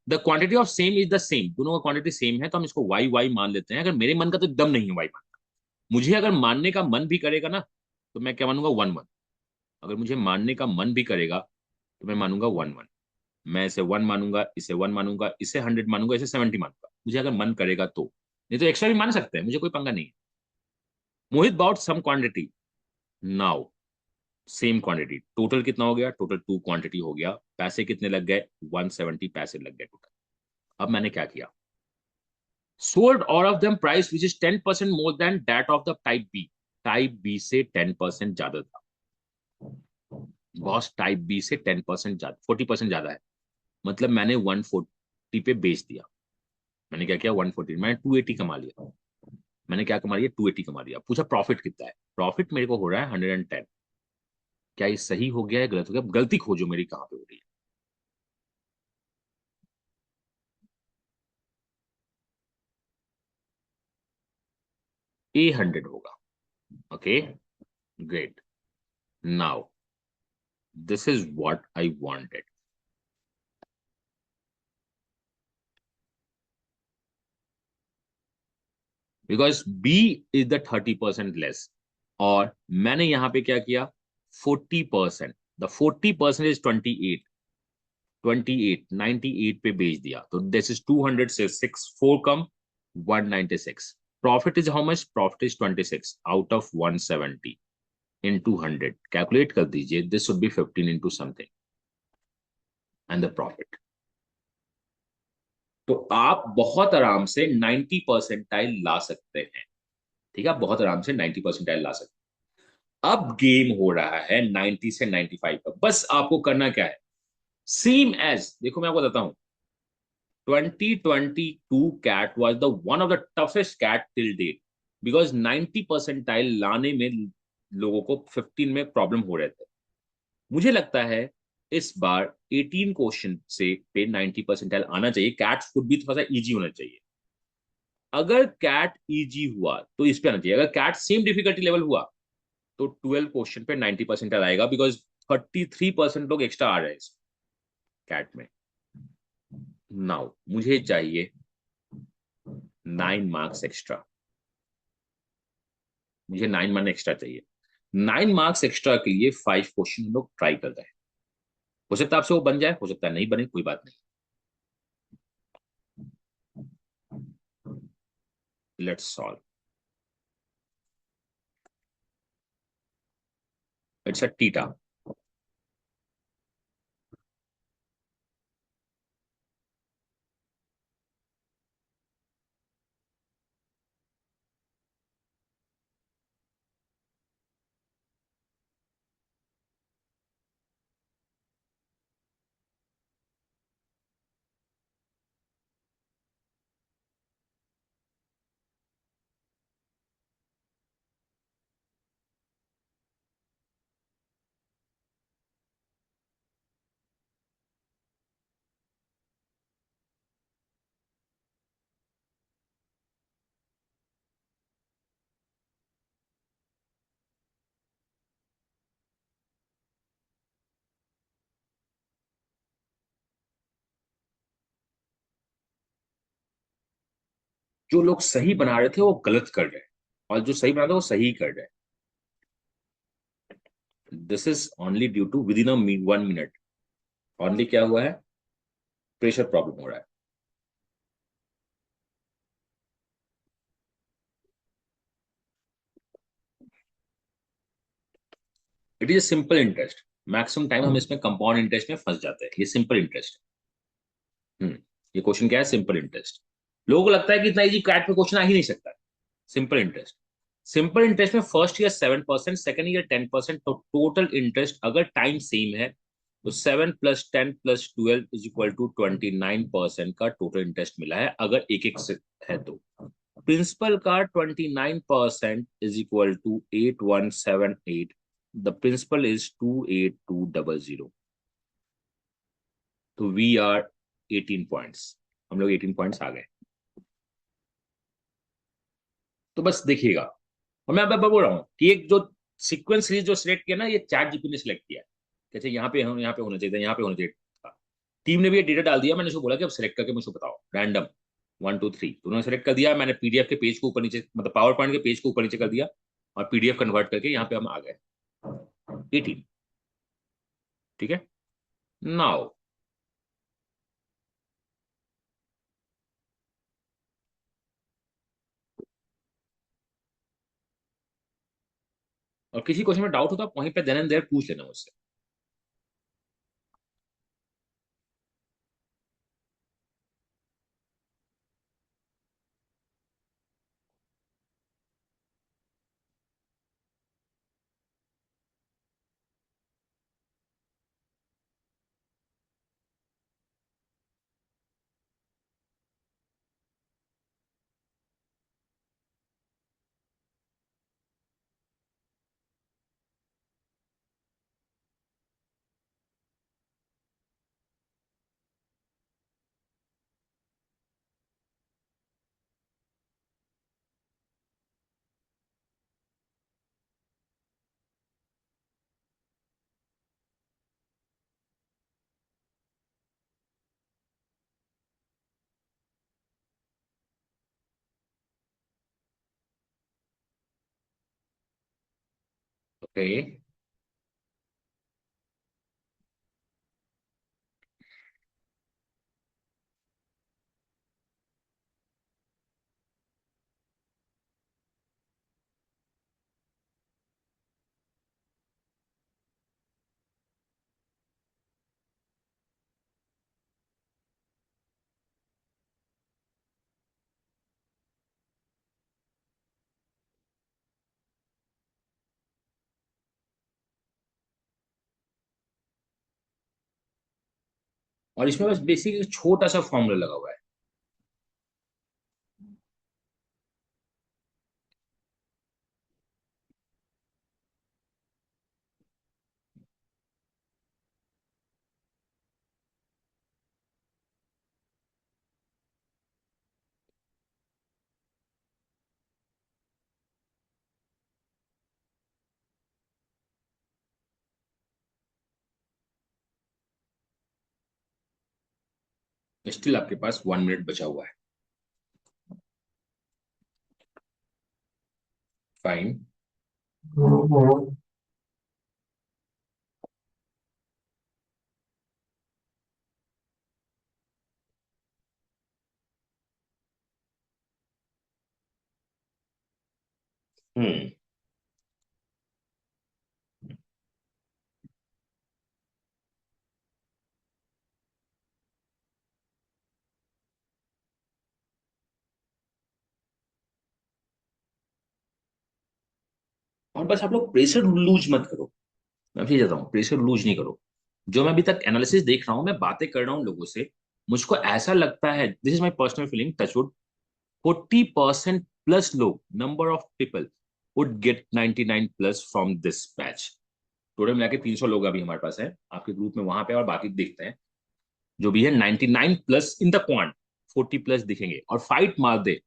The quantity of same is the same, दोनों का क्वांटिटी सेम है तो हम इसको वाई वाई मान लेते हैं. अगर मेरे मन का तो एकदम नहीं है वाई मानना, मुझे अगर मानने का मन भी करेगा ना तो मैं क्या मानूंगा 1 1. अगर मुझे मानने का मन भी करेगा तो मैं मानूंगा 1 1. मैं इसे 1 मानूंगा, इसे 1 मानूंगा, इसे 100 मानूंगा, इसे 70 मानूंगा, मुझे अगर मन करेगा तो. नहीं तो एक्स्ट्रा भी मान सकते हैं, मुझे कोई पंगा नहीं है. Mohit bought some quantity, now same quantity, total कितना हो गया, टोटल 2 क्वांटिटी हो गया, पैसे कितने लग गए, 170 पैसे लग गए टोटल. अब मैंने क्या किया, sold all of them price which is 10% more than that of the type B. Type B से 10% ज्यादा था बॉस, टाइप बी से 10% ज्यादा, 40% ज्यादा है. मतलब मैंने 140 पे बेच दिया. मैंने क्या किया, 140, मैंने 280 कमा लिया. मैंने क्या कमा लिया, 280 कमा लिया. पूछा प्रॉफिट कितना है, प्रॉफिट मेरे को हो रहा है 110. क्या ये सही हो गया है, गलत हो गया? गलती खोजो मेरी कहां पे हो रही है. A100 होगा. Okay, great. Now this is what I wanted. Because B is the 30% less, और मैंने यहां पे क्या किया, 40%. द 40% इज 28, 98 पे बेच दिया. तो दिस इज 200 से 6 4 कम 196. Profit is how much, profit is 26 out of 170 into 100. Calculate कर दीजिए, this should be 15 into something and the profit. तो आप बहुत आराम से 90 परसेंटाइल ला सकते हैं. ठीक है, बहुत आराम से 90 परसेंटाइल ला सकते हैं. अब गेम हो रहा है 90 से 95 का. बस आपको करना क्या है, सेम एज, देखो मैं आपको बताता हूं, 2022 cat was the one of the toughest cat till date because 90 percentile लाने में लोगों को 15 में प्रॉब्लम हो रहे थे. मुझे लगता है इस बार 18 क्वेश्चन से पे 90 परसेंटाइल आना चाहिए. कैट खुद भी थोड़ा सा इजी होना चाहिए. अगर कैट इजी हुआ तो इस पे आना चाहिए. अगर कैट सेम डिफिकल्टी लेवल हुआ तो 12 क्वेश्चन पे 90 परसेंटाइल आएगा, बिकॉज 33% लोग एक्स्ट्रा आ रहे हैं इस कैट में. नाउ मुझे चाहिए 9 मार्क्स एक्स्ट्रा. मुझे 9 मार्क्स एक्स्ट्रा चाहिए. 9 मार्क्स एक्स्ट्रा के लिए 5 क्वेश्चन हम लोग ट्राई करते हैं. हो सकता है आपसे वो बन जाए, हो सकता है नहीं बने, कोई बात नहीं. Let's solve. It's a theta. जो लोग सही बना रहे थे वो गलत कर रहे हैं, और जो सही बना रहे थे वो सही कर रहे हैं. This is only due to within 1 minute only क्या हुआ है, प्रेशर प्रॉब्लम हो रहा है. It is simple interest. Maximum time हम इसमें कंपाउंड इंटरेस्ट में फंस जाते हैं. ये सिंपल इंटरेस्ट है. ये क्वेश्चन क्या है, सिंपल इंटरेस्ट. लोगों को लगता है कि इतना इजी कैट पे क्वेश्चन आ ही नहीं सकता. Simple interest. सिंपल इंटरेस्ट में फर्स्ट ईयर 7%, सेकंड ईयर 10%. तो टोटल इंटरेस्ट अगर टाइम सेम है तो 7 + 10 + 12 इज इक्वल टू 29% का टोटल इंटरेस्ट मिला है, अगर एक एक से है तो. प्रिंसिपल का 29% is equal to 8178. The principal is 28200. तो वी आर 18 पॉइंट्स, हम लोग 18 पॉइंट्स आ गए. तो बस देखिएगा। और मैं अब बोल रहा हूँ कि एक जो सीक्वेंस सीरीज जो सिलेक्ट किया ना, ये चैट जीपीटी ने सिलेक्ट किया है। कहते यहाँ पे यहाँ पे होना चाहिए था, यहाँ पे होना चाहिए था। टीम ने भी ये डेटा डाल दिया, मैंने उसको बोला कि अब सिलेक्ट करके मुझे बताओ रैंडम 1 2 3, तो उन्होंने सेलेक्ट कर दिया। मैंने पीडीएफ के पेज को ऊपर नीचे, मतलब पावर पॉइंट के पेज को ऊपर नीचे कर दिया और पीडीएफ कन्वर्ट करके यहाँ पे हम आ गए 18। ठीक है, नाउ और किसी क्वेश्चन में डाउट होता वहीं पे देन एंड देयर पूछ लेना मुझसे। ओके, और इसमें बस बेसिक एक छोटा सा फॉर्मूला लगा हुआ है। स्टिल आपके पास 1 मिनट बचा हुआ है। फाइन। हम्म, और बस आप लोग प्रेशर लूज मत करो। मैं फिर जाता हूँ, प्रेशर लूज नहीं करो। जो मैं अभी तक एनालिसिस देख रहा हूँ, मैं बातें कर रहा हूँ लोगों से, मुझको ऐसा लगता है, this is my personal feeling, touchwood, 40% plus लोग, number of people would get 99 plus from this batch. Total मिला के 300 लोग अभी हमारे पास है आपके ग्रुप में, वहां पे, और बाकी देखते हैं जो भी है 99 plus in the quant, 40 plus दिखेंगे और फाइट मार दे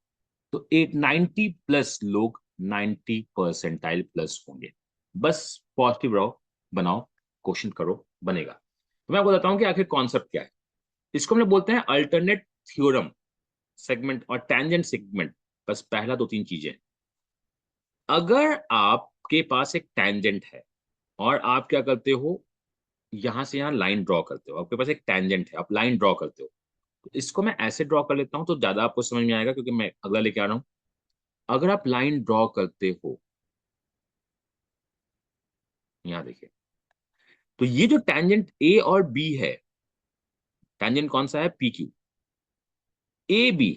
तो 890 प्लस लोग 90 परसेंटाइल प्लस होंगे। बस पॉजिटिव रहो, बनाओ, क्वेश्चन करो, बनेगा। तो मैं आपको बताता हूँ कि आखिर कॉन्सेप्ट क्या है। इसको हम लोग बोलते हैं अल्टरनेट थ्योरम सेगमेंट और टेंजेंट सेगमेंट। बस पहला 2 3 चीजें, अगर आपके पास एक टेंजेंट है और आप क्या करते हो, यहां से यहां लाइन ड्रॉ करते हो, आपके पास एक टेंजेंट है, आप लाइन ड्रॉ करते हो, तो इसको मैं ऐसे ड्रॉ कर लेता हूं तो ज्यादा आपको समझ में आएगा, क्योंकि मैं अगला लेके आ रहा हूं। अगर आप लाइन ड्रॉ करते हो, यहां देखिए, तो ये जो टेंजेंट ए और बी है, टेंजेंट कौन सा है, P Q. A B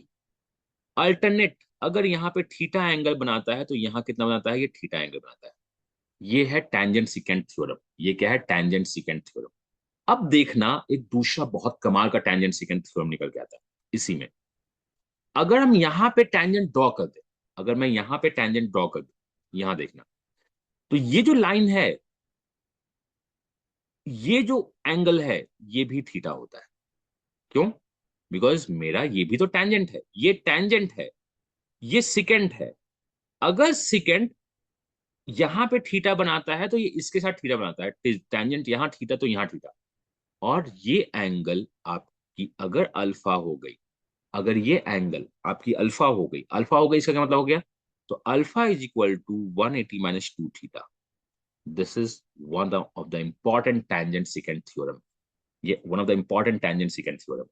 alternate, अगर यहाँ पे थीटा एंगल बनाता है तो यहाँ कितना बनाता है, ये थीटा एंगल बनाता है। ये है टेंजेंट सिकेंट थ्योरम। ये क्या है, टेंजेंट सिकेंट थ्योरम। अब देखना, एक दूसरा बहुत कमाल का टेंजेंट सिकेंट थ्योरम निकल के आता है इसी में। अगर हम यहाँ पे टेंजेंट ड्रॉ कर दे, अगर मैं यहाँ पे टेंजेंट ड्रॉ कर दूं, यहां देखना, तो ये जो लाइन है, ये जो एंगल है, ये भी थीटा होता है। क्यों? बिकॉज मेरा ये भी तो टेंजेंट है, ये टेंजेंट है, ये सिकेंट है, अगर सेकेंड यहां पे थीटा बनाता है तो ये इसके साथ थीटा बनाता है, टेंजेंट यहां थीटा तो यहां थीटा, और ये एंगल आपकी अगर अल्फा हो गई, अगर ये एंगल आपकी अल्फा हो गई, अल्फा हो गई इसका क्या मतलब हो गया, तो alpha is equal to 180 minus 2 theta. This is one of the important tangent secant theorem, ये one of the important tangent secant theorem,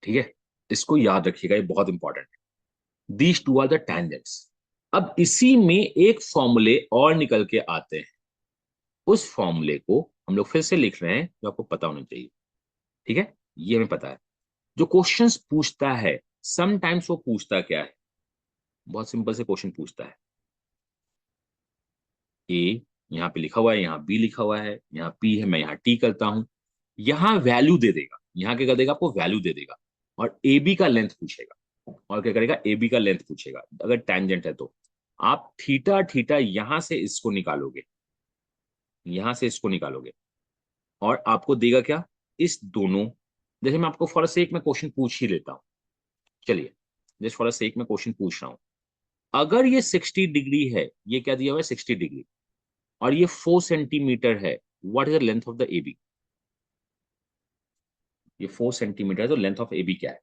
ठीक है, इसको याद रखिएगा, ये बहुत इंपॉर्टेंट है। These two are the tangents. अब इसी में एक फॉर्मूले और निकल के आते हैं, उस फॉर्मूले को हम लोग फिर से लिख रहे हैं जो आपको पता होना चाहिए, ठीक है, ये हमें पता है। जो क्वेश्चंस पूछता है समटाइम्स वो पूछता क्या है, बहुत सिंपल से क्वेश्चन पूछता है, ए यहाँ पे लिखा हुआ है, यहाँ बी लिखा हुआ है, यहाँ पी है, मैं यहाँ टी करता हूं, यहाँ वैल्यू दे देगा, यहाँ क्या कर देगा, आपको वैल्यू दे देगा, और ए बी का लेंथ पूछेगा, और क्या करेगा, ए बी का लेंथ पूछेगा, अगर टेंजेंट है तो आप थीटा थीटा यहां से इसको निकालोगे, यहां से इसको निकालोगे, और आपको देगा क्या, इस दोनों, जैसे मैं आपको फॉर सेक में क्वेश्चन पूछ ही लेता हूं, चलिए जस्ट फॉर सेक में क्वेश्चन पूछ रहा हूं, अगर ये 60 डिग्री है, ये क्या दिया हुआ है 60 डिग्री, और ये 4 सेंटीमीटर है, what is the length of the A B, ये 4 सेंटीमीटर है तो लेंथ ऑफ ए बी क्या है,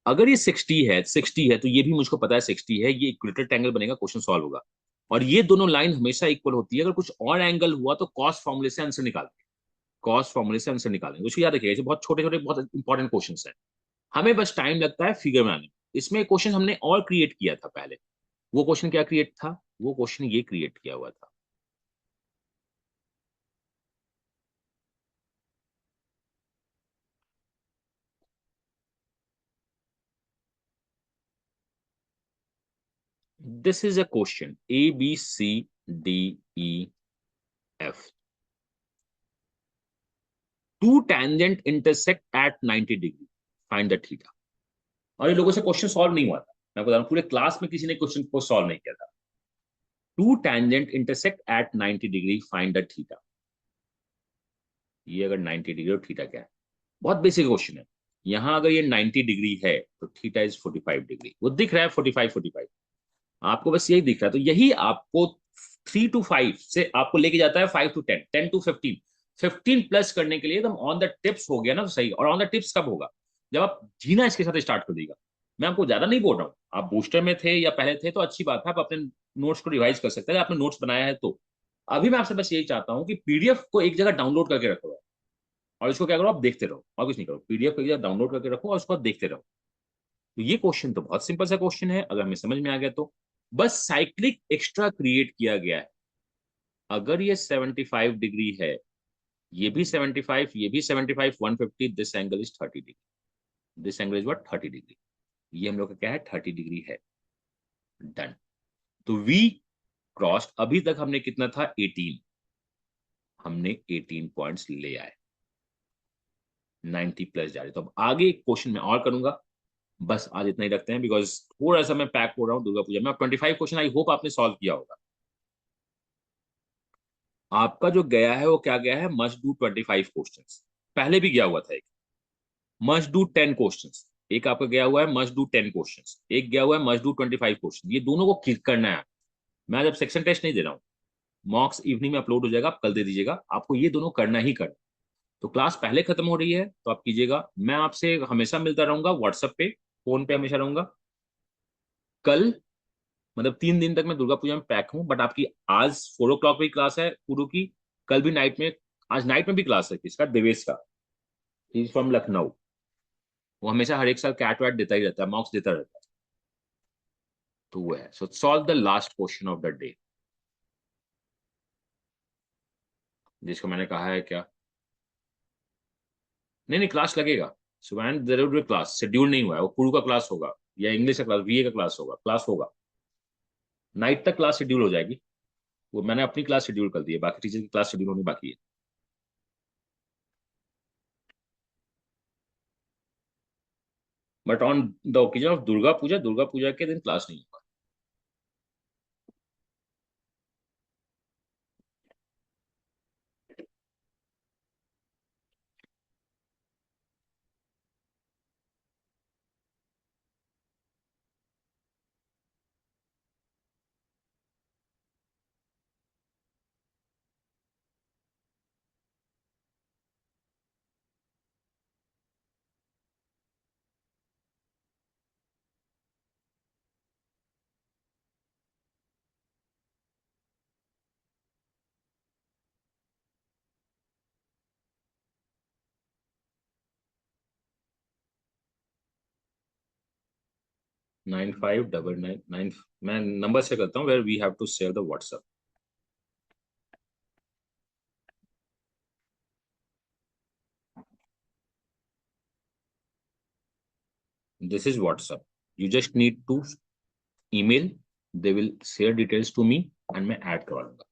अगर ये 60 है तो ये भी मुझको पता है 60 है, ये इक्विलेटरल ट्रायंगल बनेगा, क्वेश्चन सॉल्व होगा, और ये दोनों लाइन हमेशा इक्वल होती है, अगर कुछ और एंगल हुआ तो कॉस फॉर्मूले से आंसर निकालेंगे, कॉस फॉर्मूले से आंसर निकालेंगे, उसको याद रखिएगा, बहुत छोटे छोटे बहुत इंपॉर्टेंट क्वेश्चन है, हमें बस टाइम लगता है फिगर बनाने में। इसमें क्वेश्चन हमने और क्रिएट किया था पहले, वो क्वेश्चन क्या क्रिएट था, वो क्वेश्चन ये क्रिएट किया हुआ था, this is a question A B C D E F, two tangent intersect at 90 degree, find the theta, और ये लोगों से क्वेश्चन सॉल्व नहीं हुआ था, मैं बता रहा हूं पूरे क्लास में किसी ने क्वेश्चन को सॉल्व नहीं किया था, two tangent intersect at 90 degree find the theta, ये अगर 90 डिग्री और थीटा क्या है, बहुत बेसिक क्वेश्चन है, यहां अगर ये 90 डिग्री है तो थीटा इज 45 डिग्री, वो दिख रहा है 45 आपको, बस यही दिख रहा है, तो यही आपको 3 to 5 से आपको लेके जाता है 5 to 10, 10 to 15, 15 प्लस करने के लिए एकदम ऑन द टिप्स हो गया ना, तो सही, और ऑन द टिप्स कब होगा, जब आप जीना इसके साथ स्टार्ट कर देगा, मैं आपको ज्यादा नहीं बोल रहा हूँ, आप बूस्टर में थे या पहले थे तो अच्छी बात है, आप अपने नोट्स को रिवाइज कर सकते हैं, आपने नोट्स बनाया है तो, अभी मैं आपसे बस यही चाहता हूँ कि पीडीएफ को एक जगह डाउनलोड करके रखो, और इसको क्या करो, आप देखते रहो, और कुछ नहीं करो, पीडीएफ को एक जगह डाउनलोड करके रखो और उसको आप देखते रहो, तो ये क्वेश्चन तो बहुत सिंपल सा क्वेश्चन है, अगर हमें समझ में आ गया तो, बस साइक्लिक एक्स्ट्रा क्रिएट किया गया है, अगर ये 75 डिग्री है, ये भी 75, ये भी 75, 150, this angle is 30 degree, this angle is what 30 degree, ये हम लोग का क्या है 30 डिग्री है, डन। तो वी क्रॉस, अभी तक हमने कितना था 18, हमने 18 पॉइंट्स ले आए, 90 प्लस जा रहे, तो अब आगे एक क्वेश्चन मैं और करूंगा, बस आज इतना ही रखते हैं, बिकॉज थोड़ा सा मैं पैक हो रहा हूँ दुर्गा पूजा में, 25 क्वेश्चन आई होप आपने सॉल्व किया होगा, आपका जो गया है वो क्या गया है, मस्ट डू 25 क्वेश्चंस, पहले भी गया हुआ था एक मस्ट डू 10 क्वेश्चंस, एक आपका गया हुआ है मस्ट डू 10 क्वेश्चंस, एक गया हुआ है मस्ट डू 25 क्वेश्चन, ये दोनों को क्लिक करना है, मैं जब सेक्शन टेस्ट नहीं दे रहा हूँ, मॉक्स इवनिंग में अपलोड हो जाएगा, आप कल दे दीजिएगा, आपको ये दोनों करना ही करना, तो क्लास पहले खत्म हो रही है तो आप कीजिएगा, मैं आपसे हमेशा मिलता रहूंगा व्हाट्सएप पे, फोन पे हमेशा रहूंगा, कल मतलब 3 दिन तक मैं दुर्गा पूजा में पैक हूँ, बट आपकी आज 4 o'clock भी क्लास है पूरू की, कल भी नाइट में, आज नाइट में भी क्लास है किसका, देवेश का, इज फ्रॉम लखनऊ, वो हमेशा हर एक साल कैट वैट देता ही रहता है, मॉक्स देता रहता है, तो वो है, सो solve the last question of the day, जिसको मैंने कहा है क्या, नहीं नहीं क्लास लगेगा, सुबह जरूर क्लास शेड्यूल नहीं हुआ है, वो पूरू का क्लास होगा या इंग्लिश का क्लास, वीए का क्लास होगा, क्लास होगा, नाइट तक क्लास शेड्यूल हो जाएगी, वो मैंने अपनी क्लास शेड्यूल कर दी है, बाकी टीचर की क्लास शेड्यूल होनी बाकी है, but on the occasion of Durga Puja के दिन क्लास नहीं होगा। 9599 मैं नंबर से करता हूँ, where we have to share the WhatsApp. This is WhatsApp. You just need to email. They will share details to me and मैं ऐड करवा दूंगा.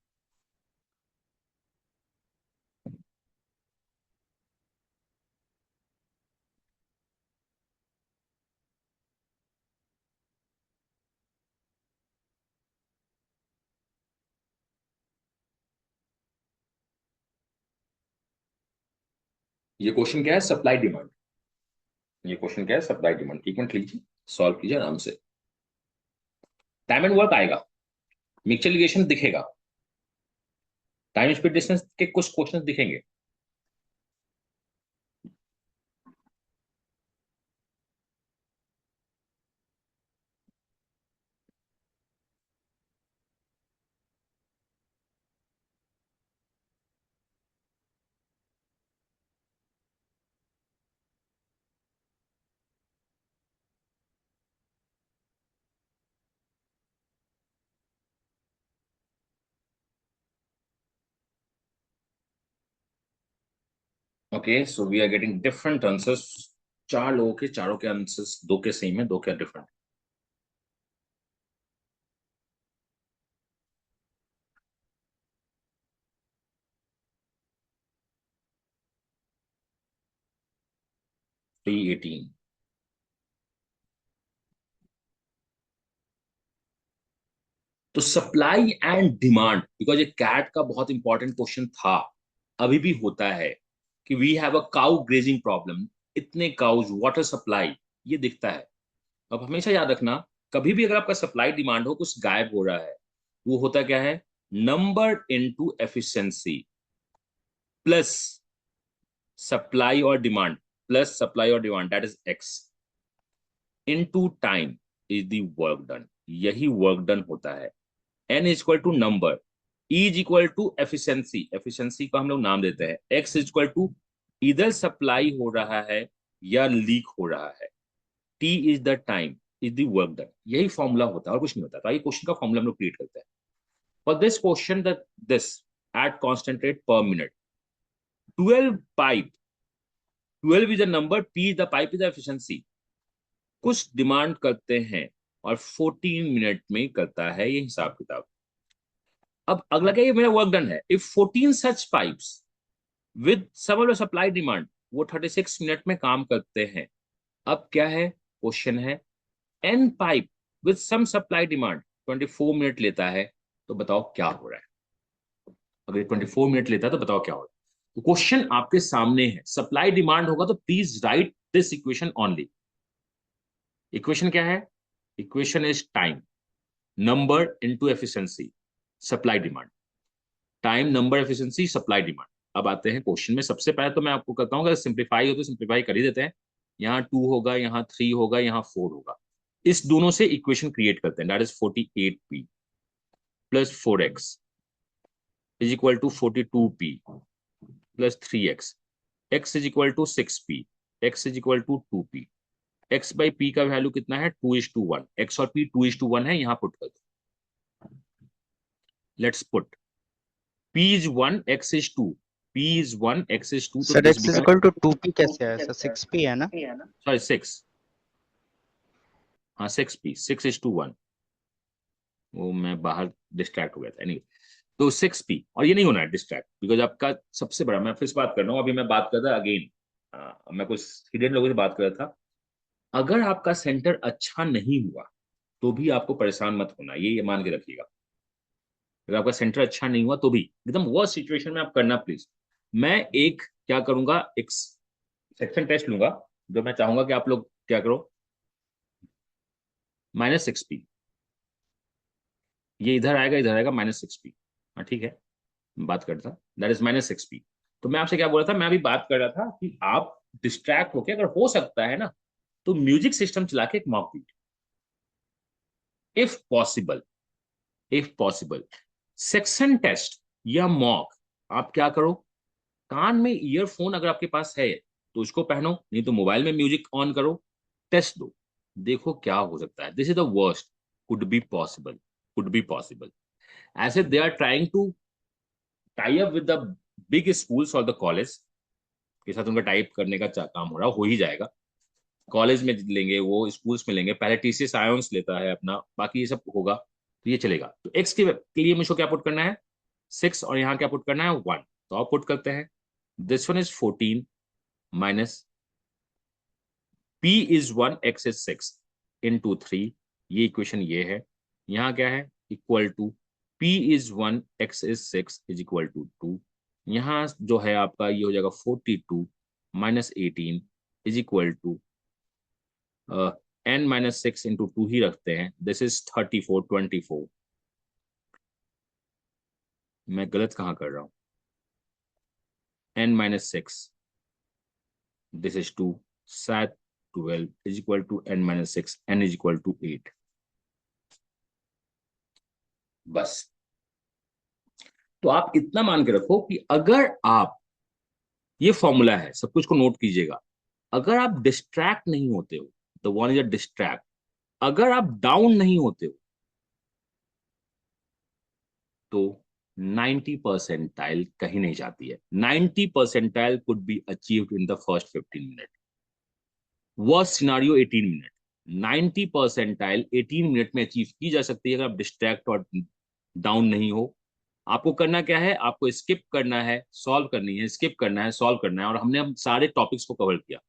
ये क्वेश्चन क्या है? Supply demand. ये क्वेश्चन क्या है? Supply demand. एक मिनट लीजिए, सॉल्व कीजिए आराम से. टाइम एंड वर्क आएगा, मिक्सचर लिगेशन दिखेगा, टाइम स्पीड डिस्टेंस के कुछ क्वेश्चन दिखेंगे. Okay, so we are getting different answers. 4 लोगों के, चारों के आंसर्स, 2 के सेम है, 2 के डिफरेंट. T18. तो सप्लाई एंड डिमांड, बिकॉज ये कैट का बहुत इंपॉर्टेंट क्वेश्चन था, अभी भी होता है कि we have a cow grazing problem, इतने काउज, वाटर सप्लाई, ये दिखता है. अब हमेशा याद रखना, कभी भी अगर आपका सप्लाई डिमांड हो, कुछ गायब हो रहा है, वो होता क्या है? Number into efficiency plus supply और डिमांड, प्लस सप्लाई और demand, that is x into time is the work done. यही वर्क डन होता है. n is equal to number, e is equal to efficiency, efficiency को हम लोग नाम देते हैं, x इज इक्वल टू इधर सप्लाई हो रहा है या लीक हो रहा है, t is the time is the work done. यही फॉर्मूला होता है और कुछ नहीं होता. तो ये क्वेश्चन का फॉर्मूला हम लोग क्रिएट करते हैं. For this question, that this at constant rate पर minute, 12 pipe, 12 is the number, p is the pipe, is the efficiency. कुछ डिमांड करते हैं और 14 मिनट में करता है ये हिसाब किताब. अब अगला क्या, ये मेरा वर्क डन है. If 14 such pipes with some of the supply demand, वो 36 मिनट में काम करते हैं. अब क्या है क्वेश्चन है, n pipe with some supply demand 24 minute लेता है, तो बताओ क्या हो रहा है? अगर 24 मिनट लेता है तो बताओ क्या हो रहा है? तो क्वेश्चन आपके सामने है. सप्लाई डिमांड होगा तो please right this equation only. Equation क्या है? Equation is time number into efficiency supply demand. Time number efficiency supply demand. अब आते हैं क्वेश्चन में. सबसे पहले तो मैं आपको कहता हूँ, अगर सिंप्लीफाई हो तो सिंप्लीफाई कर ही देते हैं. यहाँ 2 होगा, यहाँ 3 होगा, यहाँ 4 होगा. इस दोनों से इक्वेशन क्रिएट करते हैं, that is 48p plus 4x is equal to 42p plus 3x, x is equal to 6p, x is equal to 2p. x by p का वैल्यू कितना है? 2:1. x और p 2:1 है, यहाँ पुट कर दो. Let's put p is 1, x is 2. p is 1, x is 2. Sir x is equal to 2p कैसे आया सर? 6p है ना? सॉरी 6. हाँ 6p, 6:1. वो मैं बाहर डिस्ट्रैक्ट हो गया था. anyway, तो 6p, और ये नहीं होना है डिस्ट्रैक्ट, बिकॉज आपका सबसे बड़ा, मैं फिर से बात कर रहा हूँ, अभी मैं बात कर रहा अगेन, मैं कुछ हिडन लोगों से बात कर रहा था. अगर आपका सेंटर अच्छा नहीं हुआ तो भी आपको परेशान मत होना, ये मान के रखिएगा. अगर आपका सेंटर अच्छा नहीं हुआ तो भी एकदम वर्स्ट सिचुएशन में आप करना प्लीज. मैं एक क्या करूंगा, एक सेक्शन टेस्ट लूंगा, जो मैं चाहूंगा कि आप लोग क्या करो, -6p. ये इधर आएगा, इधर आएगा, -6p. हाँ ठीक है, बात करता, दैट इज -6p. तो मैं आपसे क्या बोल रहा था, मैं अभी बात कर रहा था कि आप डिस्ट्रैक्ट होके, अगर हो सकता है ना, तो म्यूजिक सिस्टम चला के एक mock video, if possible, if possible section test या मॉक आप क्या करो, कान में ईयरफोन अगर आपके पास है तो उसको पहनो, नहीं तो मोबाइल में म्यूजिक ऑन करो, टेस्ट दो. देखो क्या हो सकता है. This is the worst. Could be possible, could be possible. ऐसे they are trying to tie up with the big schools और द कॉलेज के साथ उनका टाइप करने का काम हो ही जाएगा. कॉलेज में लेंगे, वो स्कूल्स में लेंगे. पहले टीसीएस आयोन्स लेता है अपना, बाकी ये सब होगा तो ये चलेगा. तो एक्स के लिए मुझको क्या पुट करना है, 6, और यहाँ क्या पुट करना है, 1. तो आप पुट करते हैं. This one is 14 minus p is 1, x is 6 into 3. ये इक्वेशन ये है. यहाँ क्या है, equal to p is 1, x is 6 is equal to 2. यहाँ जो है आपका ये हो जाएगा 42 minus 18 is equal to n minus 6 into 2 ही रखते हैं. This is 34, 24. मैं गलत कहाँ कर रहा हूँ, n minus 6, this is 2, 7, 12 is equal to n minus 6, n is equal to 8. बस. तो आप इतना मान के रखो कि अगर आप, ये फॉर्मूला है, सब कुछ को नोट कीजिएगा, अगर आप डिस्ट्रैक्ट नहीं होते हो, the one is a distract, अगर आप डाउन नहीं होते हो तो 90 परसेंटाइल कहीं नहीं जाती है. 90 percentile could be achieved in the first 15 minute. Worst scenario 18 minute. 90 percentile 18 minute में अचीव की जा सकती है अगर आप डिस्ट्रैक्ट और डाउन नहीं हो. आपको करना क्या है, आपको स्किप करना है, सॉल्व करनी है, स्किप करना है, सॉल्व करना है. और हमने हम सारे टॉपिक्स को कवर किया.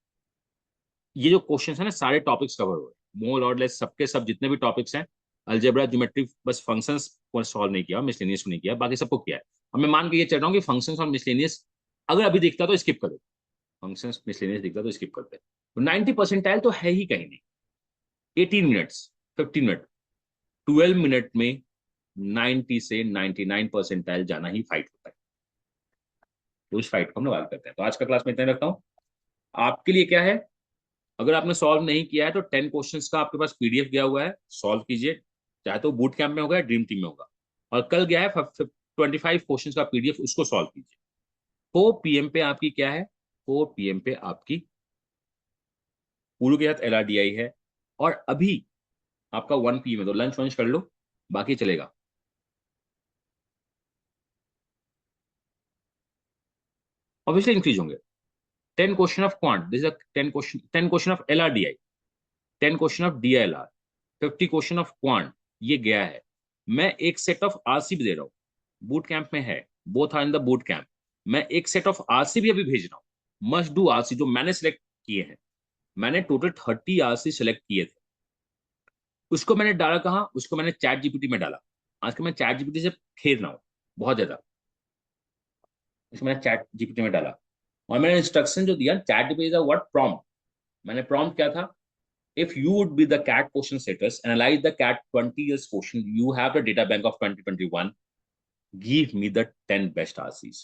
ये जो क्वेश्चन है ना, सारे टॉपिक्स कवर हुए, मोर और लेस सबके सब जितने भी टॉपिक्स हैं. अलजेब्रा, ज्योमेट्री, बस फंक्शंस को सॉल्व नहीं किया, मिसलेनियस को नहीं किया, बाकी सबको किया है. अब मैं मान के ये चल रहा हूँ कि फंक्शंस और मिसलेनियस अगर अभी दिखता तो स्किप कर दो, फंक्शंस मिसलेनियस दिखता तो स्किप करते. तो 90 परसेंटाइल तो है ही कहीं नहीं. 18 मिनट्स, 15 मिनट, 12 मिनट में 90 से 99 परसेंटाइल जाना ही फाइट होता है. तो उस फाइट को हम लोग आगे करते हैं. तो आज का क्लास में इतना रखता हूँ. आपके लिए क्या है, अगर आपने सॉल्व नहीं किया है तो 10 क्वेश्चंस का आपके पास पीडीएफ गया हुआ है, सॉल्व कीजिए. चाहे तो बूट कैंप में होगा या ड्रीम टीम में होगा. और कल गया है 25 क्वेश्चंस का पीडीएफ, उसको सॉल्व कीजिए. 4 PM पे आपकी क्या है, 4 PM पे आपकी पूर्व के साथ LRDI है. और अभी आपका 1 PM है, तो लंच वंच कर लो, बाकी चलेगा. ऑब्वियसली इंक्रीज होंगे. 10 question of quant, this is 10 question of LRDI, 10 question of DLR, 50 question of quant, ये गया है. मैं एक सेट ऑफ RC भी दे रहा हूँ, बूट कैंप में है, both are in the boot camp. मैं एक सेट ऑफ RC भी अभी भेज रहा हूँ, मस्ट डू RC, जो मैंने सिलेक्ट किए हैं. मैंने टोटल 30 RC सिलेक्ट किए थे. उसको मैंने डाला कहाँ, उसको मैंने चैट जीपीटी में डाला. आज के मैं चैट जीपीटी से खेल रहा हूँ बहुत ज्यादा. इसको मैंने चैट जीपीटी में डाला और मैंने इंस्ट्रक्शन जो दिया, चैट जीपीटी का व्हाट प्रॉम्प्ट, मैंने प्रॉम्प्ट क्या था, if you would be the CAT question setters, analyze the CAT 20 years question, you have the data bank of 2021, give me the 10 best RCs.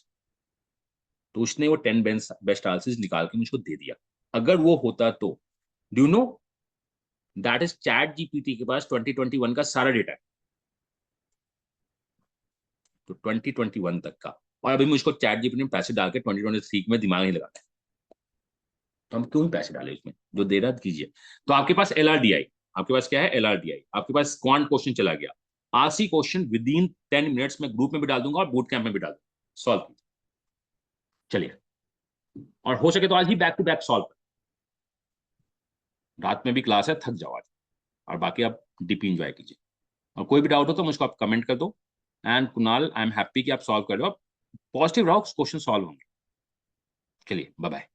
तो उसने वो 10 बेस्ट RCs निकाल के मुझको दे दिया. अगर वो होता तो, do you know that is chat GPT के पास 2021 का सारा डेटा है, तो 2021 तक का. और अभी मुझको चैट जीपीटी में पैसे डाल के 2023 में दिमाग नहीं लगाना है, तो हम क्यों ही पैसे डाले इसमें, जो दे रहा कीजिए. तो आपके पास LRDI, आपके पास क्या है, LRDI, आपके पास क्वांट क्वेश्चन चला गया. RC question with in 10 minutes में ग्रुप में भी डाल दूंगा और बूट कैंप में भी डाल दूंगा. सॉल्व कीजिए, चलिए. और हो सके तो आज ही बैक टू बैक सॉल्व. रात में भी क्लास है, थक जाओ आज, और बाकी आप डीपी एंजॉय कीजिए. और कोई भी डाउट हो तो मुझको आप कमेंट कर दो. And Kunal, I am happy कि आप सॉल्व कर रहे हो. पॉजिटिव रहो, क्वेश्चन सॉल्व होंगे. चलिए, बाय बाय.